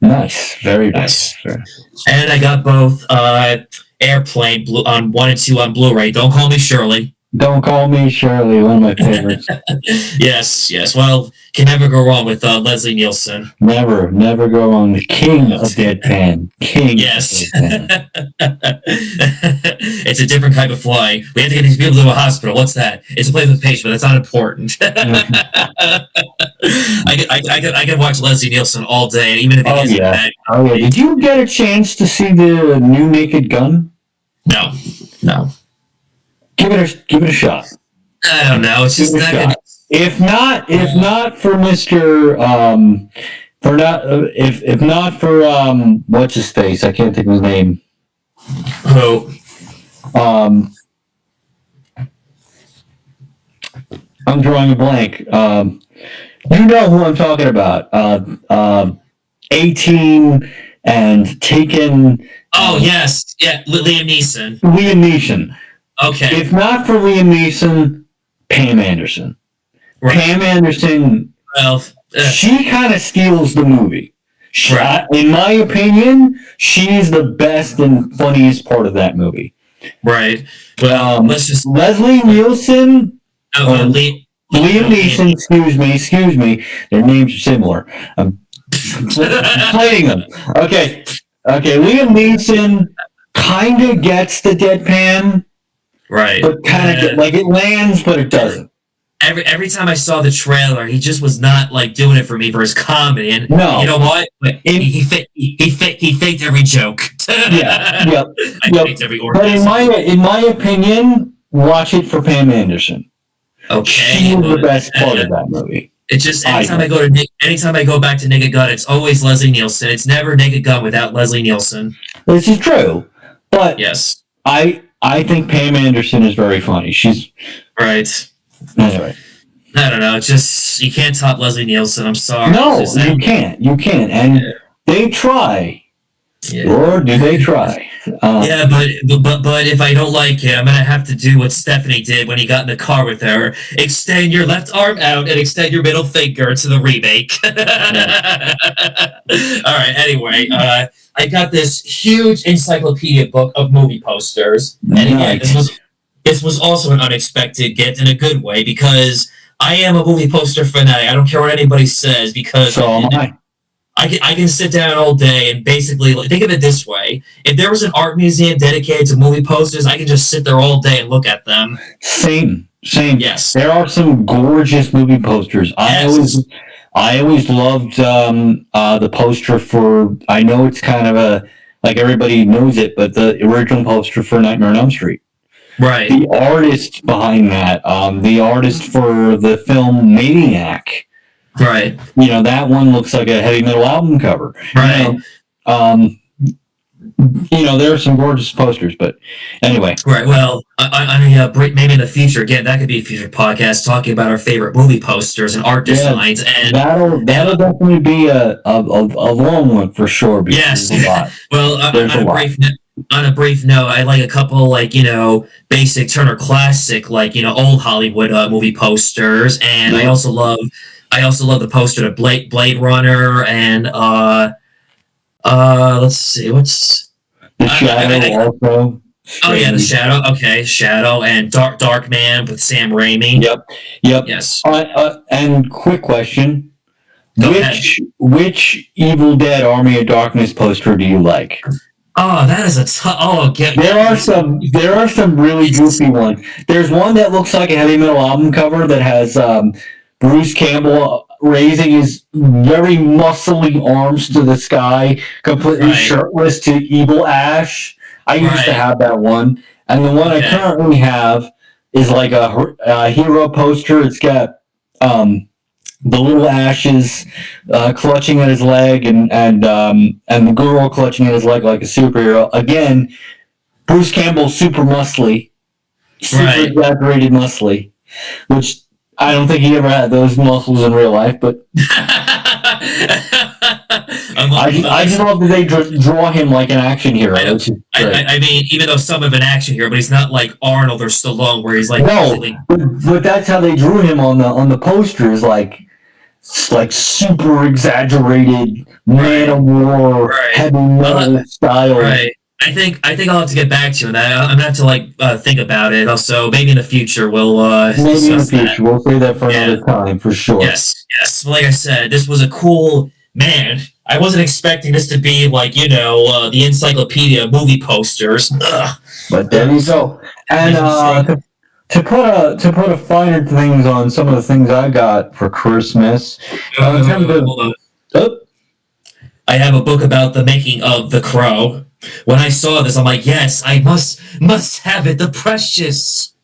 Nice, very nice. And I got both Airplane on 1 and 2 on Blu-ray. Don't Call Me Shirley. Don't Call Me Shirley, one of my favorites. Yes. Well, can never go wrong with Leslie Nielsen. Never go wrong. The king of deadpan. Yes. It's a different type of flying. We have to get these people to a hospital. What's that? It's a place with patients, but that's not important. I can watch Leslie Nielsen all day, even if he bad. Oh yeah. Did you get a chance to see the new Naked Gun? No. Give it a shot. I don't know. It's just not good. If not for Mr. If not for what's his face? I can't think of his name. Who? I'm drawing a blank. You know who I'm talking about. 18 and Taken. Oh yes, yeah, Liam Neeson. Liam Neeson. Okay. If not for Liam Neeson, Pam Anderson. Right. Pam Anderson. Well, she kind of steals the movie. Right. In my opinion, she's the best and funniest part of that movie. Right. Well, let's just Leslie Nielsen. Liam Neeson. Excuse me. Their names are similar. I'm playing them. Okay. Liam Neeson kind of gets the deadpan. Right. But kind of like it lands, but it doesn't. Every time I saw the trailer, he just was not like doing it for me for his comedy. And no. You know what? He faked every joke. Yep. Faked every but in my opinion, watch it for Pam Anderson. Okay. She was the best part of that movie. It's just anytime I go back to Naked Gun, it's always Leslie Nielsen. It's never Naked Gun without Leslie Nielsen. This is true, but yes, I think Pam Anderson is very funny. She's right. Anyway, I don't know. It's just you can't top Leslie Nielsen. I'm sorry. No, you can't. And they try. Yeah. Or do they try? Yeah, but if I don't like it, I'm gonna have to do what Stephanie did when he got in the car with her: extend your left arm out and extend your middle finger to the remake. All right. Anyway, I got this huge encyclopedia book of movie posters, and again, this was also an unexpected gift in a good way because I am a movie poster fanatic. I don't care what anybody says because so am I. I can sit down all day and basically think of it this way: if there was an art museum dedicated to movie posters, I can just sit there all day and look at them. Same. Yes, there are some gorgeous movie posters. Yes. I always loved the poster for. I know it's kind of like everybody knows it, but the original poster for Nightmare on Elm Street. Right. The artist behind that, the artist for the film Maniac. Right. That one looks like a heavy metal album cover. Right. There are some gorgeous posters, but anyway. Right. Well, maybe in the future, again, that could be a future podcast talking about our favorite movie posters and art designs. And that'll definitely be a long one for sure. Yes. There's a lot. Well, on a brief note, I like a couple basic Turner Classic old Hollywood movie posters, and I also love the poster to Blade Runner and let's see what's The Shadow also. Oh yeah, the Strange. Shadow. Okay, Shadow and Dark Man with Sam Raimi. Yep, yep. Yes. And quick question: Go ahead. which Evil Dead Army of Darkness poster do you like? Oh, that is a oh get There are some really it's goofy ones. There's one that looks like a heavy metal album cover that has Bruce Campbell raising his very muscly arms to the sky, completely right, shirtless to Evil Ash. I used to right. have that one, and the one I Okay, currently have is like a hero poster. It's got um, the little Ashes clutching at his leg, and the girl clutching at his leg like a superhero. Again, Bruce Campbell super muscly, super right. exaggerated muscly, which I don't think he ever had those muscles in real life. But I just Unless love that they draw him like an action hero. I know. It's just great. I mean, even though some of an action here, but he's not like Arnold or Stallone, where he's like No, completely but that's how they drew him on the posters, like super exaggerated man right, of war right. heavy Uh, metal style. right. I think I'll have to get back to you on that. I'm gonna have to like think about it. Also, maybe in the future we'll Maybe in the discuss that. future we'll save that for Yeah. another time for sure. Yes. Yes. Like I said, this was a cool man. I wasn't expecting this to be like the encyclopedia movie posters. Ugh. But there you go. And Makes me sick. to put a finer things on some of the things I got for Christmas. In terms of Hold on. oh, I have a book about the making of The Crow. When I saw this, I'm like, yes, I must have it. The Precious.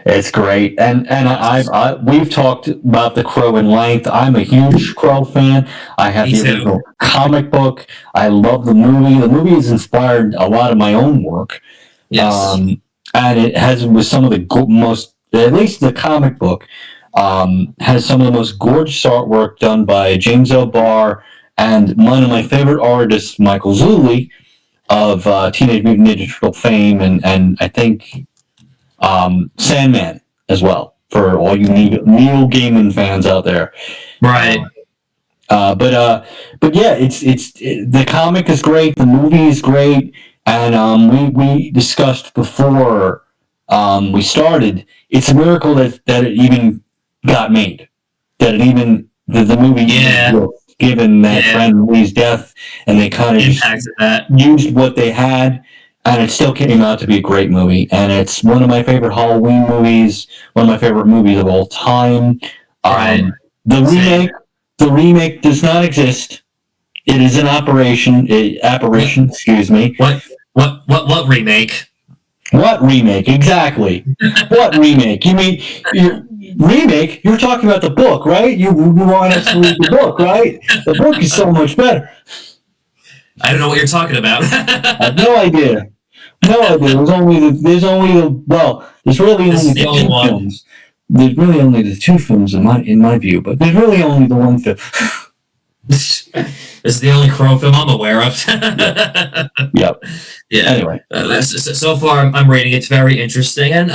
it's great, and we've talked about the Crow in length. I'm a huge Crow fan. I have Me the too. original comic book. I love the movie. The movie has inspired a lot of my own work, Yes. um, and it has with some of the most, at least the comic book, has some of the most gorgeous artwork done by James L. Barr and one of my favorite artists, Michael Zulli of Teenage Mutant Ninja Turtle fame, and I think Sandman as well for all you Neil Gaiman fans out there. Right. Um, but yeah, the comic is great, the movie is great, and we discussed before we started. It's a miracle that it even got made, that it even the movie even Yeah. exists, given that Yeah. Brandon Lee's death, and they kind of just Impacts of that. used what they had, and it still came out to be a great movie. And it's one of my favorite Halloween movies, one of my favorite movies of all time. Right. The Same. remake, the remake does not exist. It is an What? apparition. Excuse me. What remake? What remake exactly? What remake? You mean remake? You're talking about the book, right? You want us to read the book, right? The book is so much better. I don't know what you're talking about. I have no idea. No idea. There's really This is only the the only two one. films. There's really only the two films in my view, but there's really only the one film. This is the only Crow film I'm aware of. Yep. Yeah. Anyway, So far, I'm rating it very interesting, and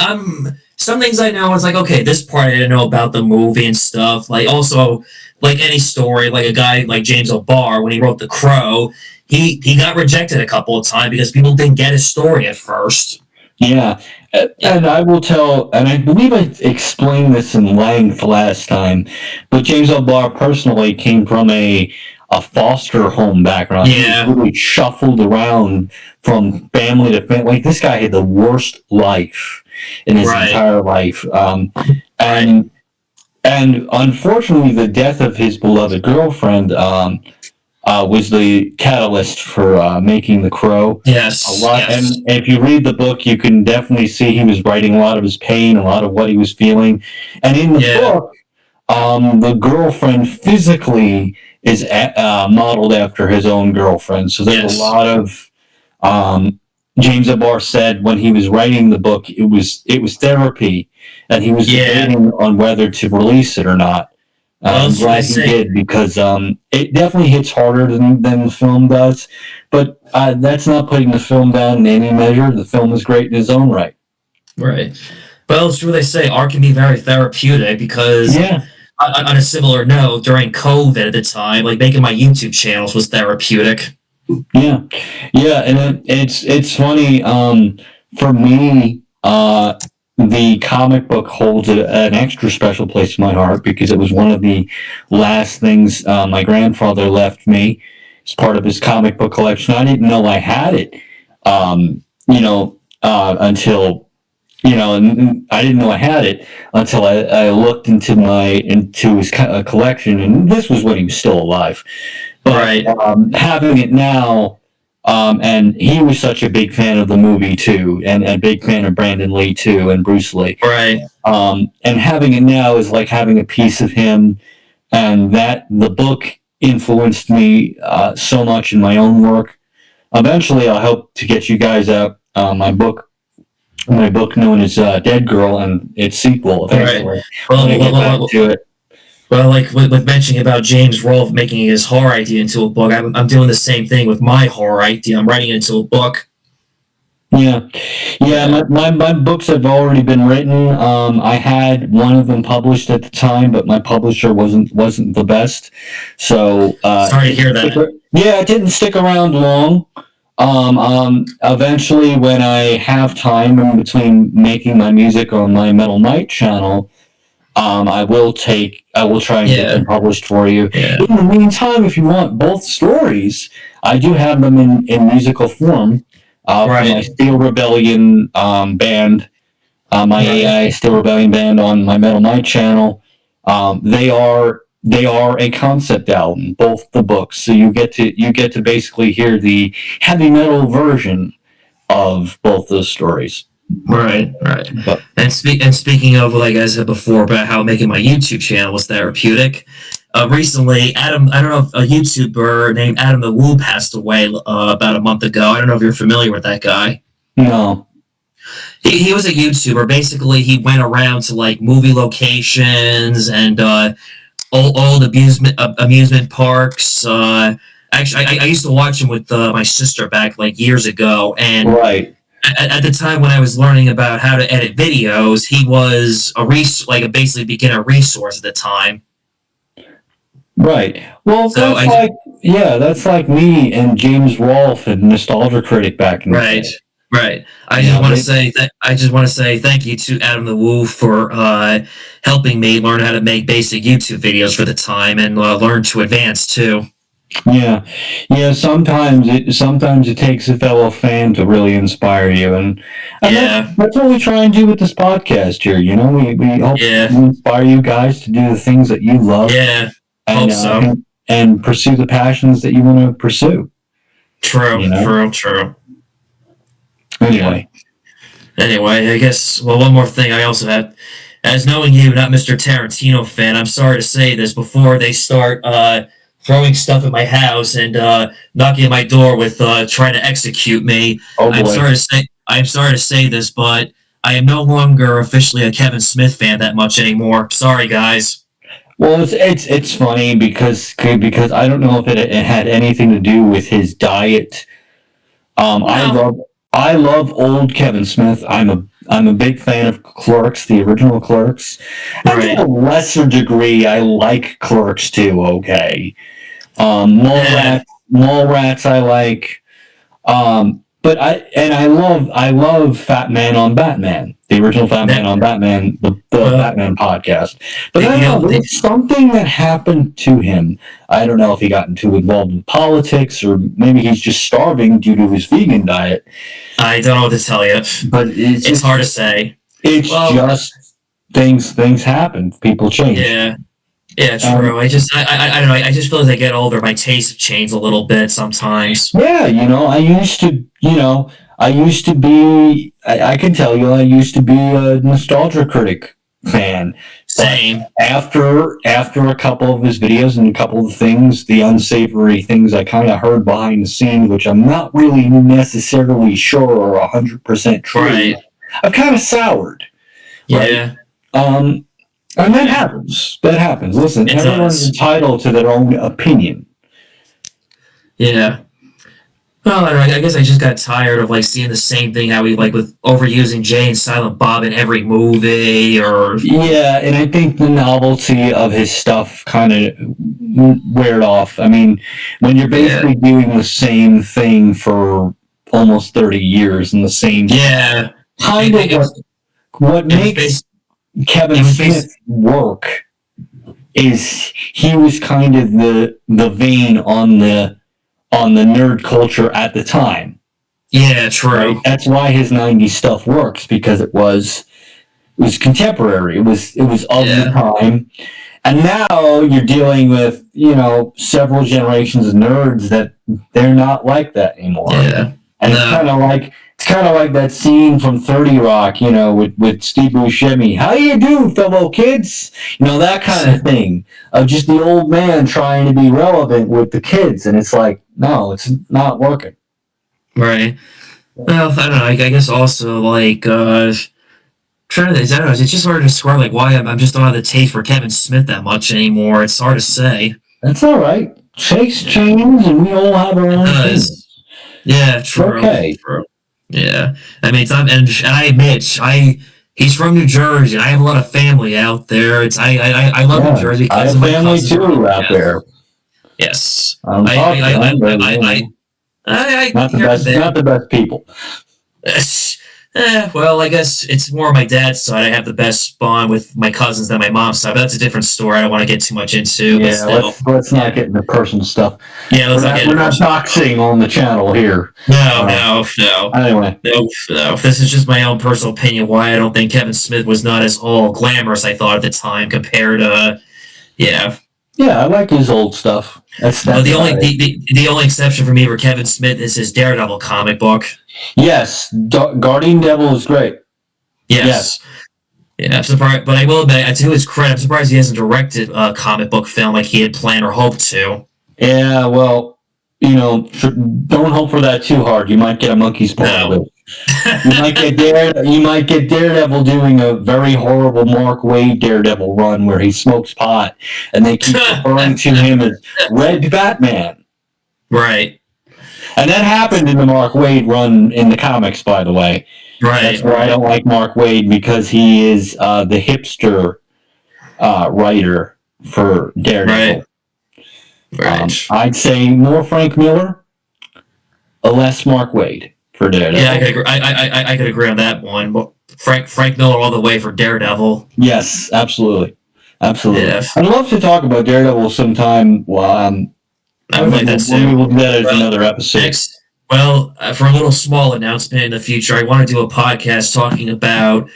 some things I know. It's like okay, this part I didn't know about the movie and stuff. Like also, like any story, like a guy like James O'Barr when he wrote The Crow, he got rejected a couple of times because people didn't get his story at first. yeah, Yeah. and I will tell, and I believe I explained this in length last time, but James L. Barr personally came from a foster home background. He was Yeah. really shuffled around from family to family. Like this guy had the worst life in his Right. entire life, Right. and and unfortunately, the death of his beloved girlfriend was the catalyst for making The Crow. A Yes. lot, and Yes. if you read the book, you can definitely see he was writing a lot of his pain, a lot of what he was feeling, and in the Yeah. book, the girlfriend physically is modeled after his own girlfriend. So there's a Yes. lot of James Abar said when he was writing the book, it was therapy, and he was Yeah. debating on whether to release it or not. Well, I'm that's what I glad he say. did because it definitely hits harder than the film does. But that's not putting the film down in any measure. The film is great in its own right. Right. Well, it's true they say art can be very therapeutic because Yeah, on a similar note, during COVID at the time, like making my YouTube channels was therapeutic. yeah, yeah. And it's funny. for me, the comic book holds an extra special place in my heart because it was one of the last things my grandfather left me as part of his comic book collection. I didn't know I had it, until and I didn't know I had it until I looked into his collection, and this was when he was still alive. But Right. having it now, and he was such a big fan of the movie too, and a big fan of Brandon Lee too, and Bruce Lee. Right. And having it now is like having a piece of him, and that the book influenced me so much in my own work. Eventually, I hope to get you guys out my book known as Dead Girl, and its sequel eventually. Right. When I Well, get back to it. like with mentioning about James Rolfe making his horror idea into a book, I'm doing the same thing with my horror idea. I'm writing it into a book. Yeah, yeah. My books have already been written. I had one of them published at the time, but my publisher wasn't the best. So Sorry to hear that. yeah, it didn't stick around long. Eventually, when I have time in between making my music on my Metal Night channel, I will try and get Yeah. them published for you. Yeah. In the meantime, if you want both stories, I do have them in musical form. For my Right. Steel Rebellion band, my Right. AI Steel Rebellion band on my Metal Night channel. They are a concept album, both the books. So you get to basically hear the heavy metal version of both those stories. Right. Right. But And speaking of, like I said before, about how making my YouTube channel was therapeutic. Recently, Adam, I don't know if a YouTuber named Adam the Woo passed away about a month ago. I don't know if you're familiar with that guy. no, He was a YouTuber. Basically, he went around to like movie locations and old amusement parks. Actually, I used to watch him with my sister back like years ago, and right. at the time when I was learning about how to edit videos, he was like a basically beginner resource at the time. Right. Well, So that's like me and James Rolfe and Nostalgia Critic back in the right, day. right. Yeah, I just want to say thank you to Adam the Woo for helping me learn how to make basic YouTube videos for the time and learn to advance too. yeah, yeah. Sometimes it takes a fellow fan to really inspire you, and Yeah, that's what we try and do with this podcast here. We hope to yeah, inspire you guys to do the things that you love, yeah. and Hope so. and pursue the passions that you want to pursue. True, You know. true, true. Yeah. Anyway, Anyway, I guess, well, one more thing I also have. As knowing you, not Mr. Tarantino fan, I'm sorry to say this before they start throwing stuff at my house and knocking at my door with trying to execute me. oh I'm boy. sorry to say, I'm sorry to say this, but I am no longer officially a Kevin Smith fan that much anymore. Sorry, guys. Well, it's funny because I don't know if it had anything to do with his diet. I No, love old Kevin Smith. I'm a big fan of Clerks, the original Clerks. And to right. a lesser degree, I like Clerks too. Okay, Eh, Mallrats I like. But I love Fat Man on Batman, the original Fat Man that, on Batman, the well, Batman podcast. But I you don't know, know, there was something that happened to him. I don't know if he got too involved in politics or maybe he's just starving due to his vegan diet. I don't know what to tell you. But It's hard to say. it's Well, just things happen. People change. yeah. Yeah, Um, true. I don't know. I just feel as I get older, my tastes change a little bit sometimes. yeah, I used to be. I can tell you, I used to be a Nostalgia Critic fan. But Same. after a couple of his videos and a couple of things, the unsavory things I kind of heard behind the scenes, which I'm not really necessarily sure are 100% true, Right. I've kind of soured, right? Yeah. Um, and that happens. That happens. Listen, It everyone's does. entitled to their own opinion. Yeah. Well, I don't know. I guess I just got tired of like seeing the same thing. How we like with overusing Jay and Silent Bob in every movie, or Yeah, and I think the novelty of his stuff kind of weared off. I mean, when you're yeah, basically doing the same thing for almost 30 years in the same. Yeah. Kind It, it, of what it was makes based. Kevin It was Smith based. work is he was kind of the vein on the nerd culture at the time. Yeah, true. Right? That's why his 90s stuff works, because it was contemporary. It was of the Yeah. time. And now you're dealing with, several generations of nerds that they're not like that anymore. Yeah. And No. it's kind of like that scene from 30 Rock, with Steve Buscemi. How do you do, fellow kids? That kind of thing. Of just the old man trying to be relevant with the kids, and it's like, no, it's not working. Right. Well, I don't know. I guess also like trying to. I don't know. It's just hard to describe like why I'm just don't have the taste for Kevin Smith that much anymore. It's hard to say. That's all right. Chase Yeah. change, and we all have our It own opinions. does. Yeah. True. Okay. True. Yeah. I mean, it's not, and I admit, he's from New Jersey, and I have a lot of family out there. I love New Yeah, Jersey I because have of my family cousins. too out Yes. there. Yes. I'm talking to them, but not the Here and best, there. not the best people. Well, I guess it's more on my dad's side. I have the best bond with my cousins than my mom's side, but that's a different story. I don't want to get too much into, but Yeah, still. let's not Yeah. get into personal stuff. Yeah, let's not get We're into not personal. doxing on the channel here. No, Uh, no, no. anyway, No, no. This is just my own personal opinion why I don't think Kevin Smith was not as all glamorous I thought at the time compared to, yeah. yeah, I like his old stuff. That's But the only about it. the only exception for me for Kevin Smith is his Daredevil comic book. Yes, Guardian Devil is great. Yes. Yeah, I'm surprised, but I will admit, to his credit, I'm surprised he hasn't directed a comic book film like he had planned or hoped to. Yeah, well, don't hope for that too hard. You might get a monkey's paw of No. it. You might get Daredevil doing a very horrible Mark Waid Daredevil run where he smokes pot, and they keep referring to him as Red Batman. Right. And that happened in the Mark Waid run in the comics, by the way. Right. That's why I don't like Mark Waid, because he is the hipster writer for Daredevil. Right. I'd say more Frank Miller, less Mark Waid for Daredevil. Yeah, I could agree. I could agree on that one. But Frank Miller all the way for Daredevil. Yes, absolutely. Yeah. I'd love to talk about Daredevil sometime. I would like that too. Maybe we'll do that as another episode. For a little small announcement in the future, I want to do a podcast talking about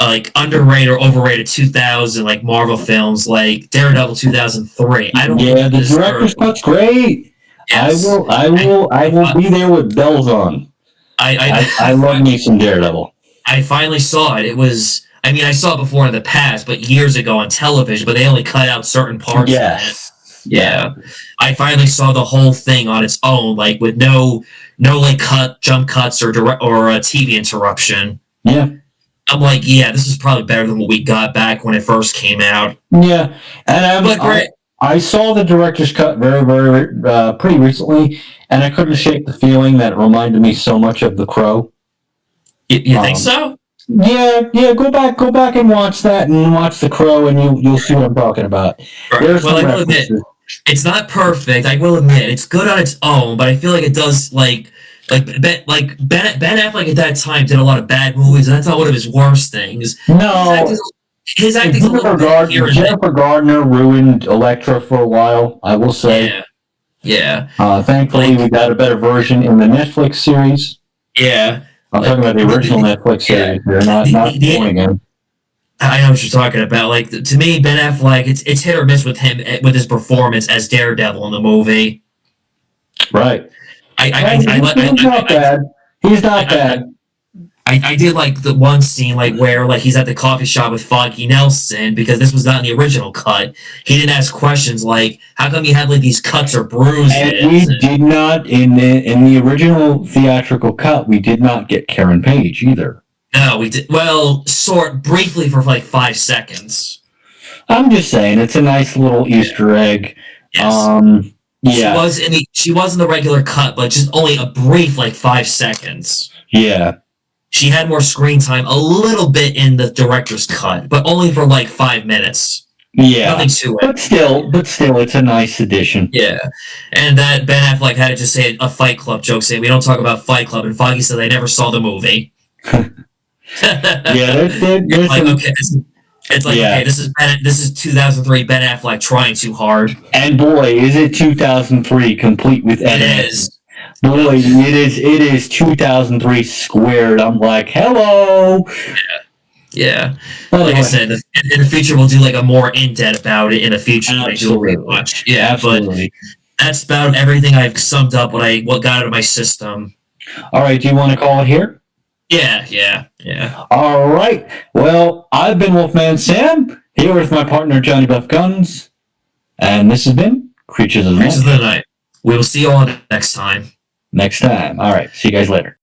like underrated or overrated 2000 like Marvel films, like Daredevil 2003. I don't. Yeah, the director's cut's great. Yes. I will be there with bells on. I love me some Daredevil. I finally saw it. It was. I mean, I saw it before in the past, but years ago on television. But they only cut out certain parts. Yes. Yeah. I finally saw the whole thing on its own, like with no like jump cuts or a TV interruption. Yeah. I'm like, yeah, this is probably better than what we got back when it first came out. Yeah, and I saw the director's cut very, very pretty recently, and I couldn't shake the feeling that it reminded me so much of The Crow. You think so? Yeah. Go back and watch that, and watch The Crow, and you'll see what I'm talking about. Right. Well, I will admit, it's not perfect. I will admit, it's good on its own, but I feel like it does like Ben Affleck at that time did a lot of bad movies, and that's not one of his worst things. No, his acting's a little bit here and Jennifer Gardner ruined Elektra for a while, I will say. Yeah. Thankfully, we got a better version in the Netflix series. Yeah. I'm talking about the original Netflix series. They're not doing it. I know what you're talking about. Like, to me, Ben Affleck, it's hit or miss with him, with his performance as Daredevil in the movie. Right. He's not bad. He's not bad. I did like the one scene like where like he's at the coffee shop with Foggy Nelson, because this was not in the original cut. He didn't ask questions like, "How come you have like these cuts or bruises?" And we did not in the original theatrical cut. We did not get Karen Page either. No, we did. Well, briefly for like 5 seconds. I'm just saying, it's a nice little Easter egg. Yes. Yeah. She was in the regular cut, but just only a brief like 5 seconds. Yeah. She had more screen time a little bit in the director's cut, but only for like 5 minutes. Yeah, Nothing to it. but still, it's a nice addition. Yeah, and that Ben Affleck had to just say a Fight Club joke, saying we don't talk about Fight Club, and Foggy said they never saw the movie. Yeah, there's Like, some. okay, it's like, okay, Yeah, this is 2003 Ben Affleck trying too hard. and boy, is it 2003 complete with It evidence. is. Boy, Yep. it is 2003 squared. I'm like, hello. Yeah. Like I Anyway, said, in the future we'll do like a more in depth about it in the future when I do a absolutely, rewatch. Yeah, but absolutely. that's about everything I've summed up what got out of my system. All right, do you want to call it here? Yeah. All right. Well, I've been Wolfman Sam here with my partner Johnny Buff Guns, and this has been Creatures of the Creatures of Night. the Night. We will see you all next time. Next time. All right. See you guys later.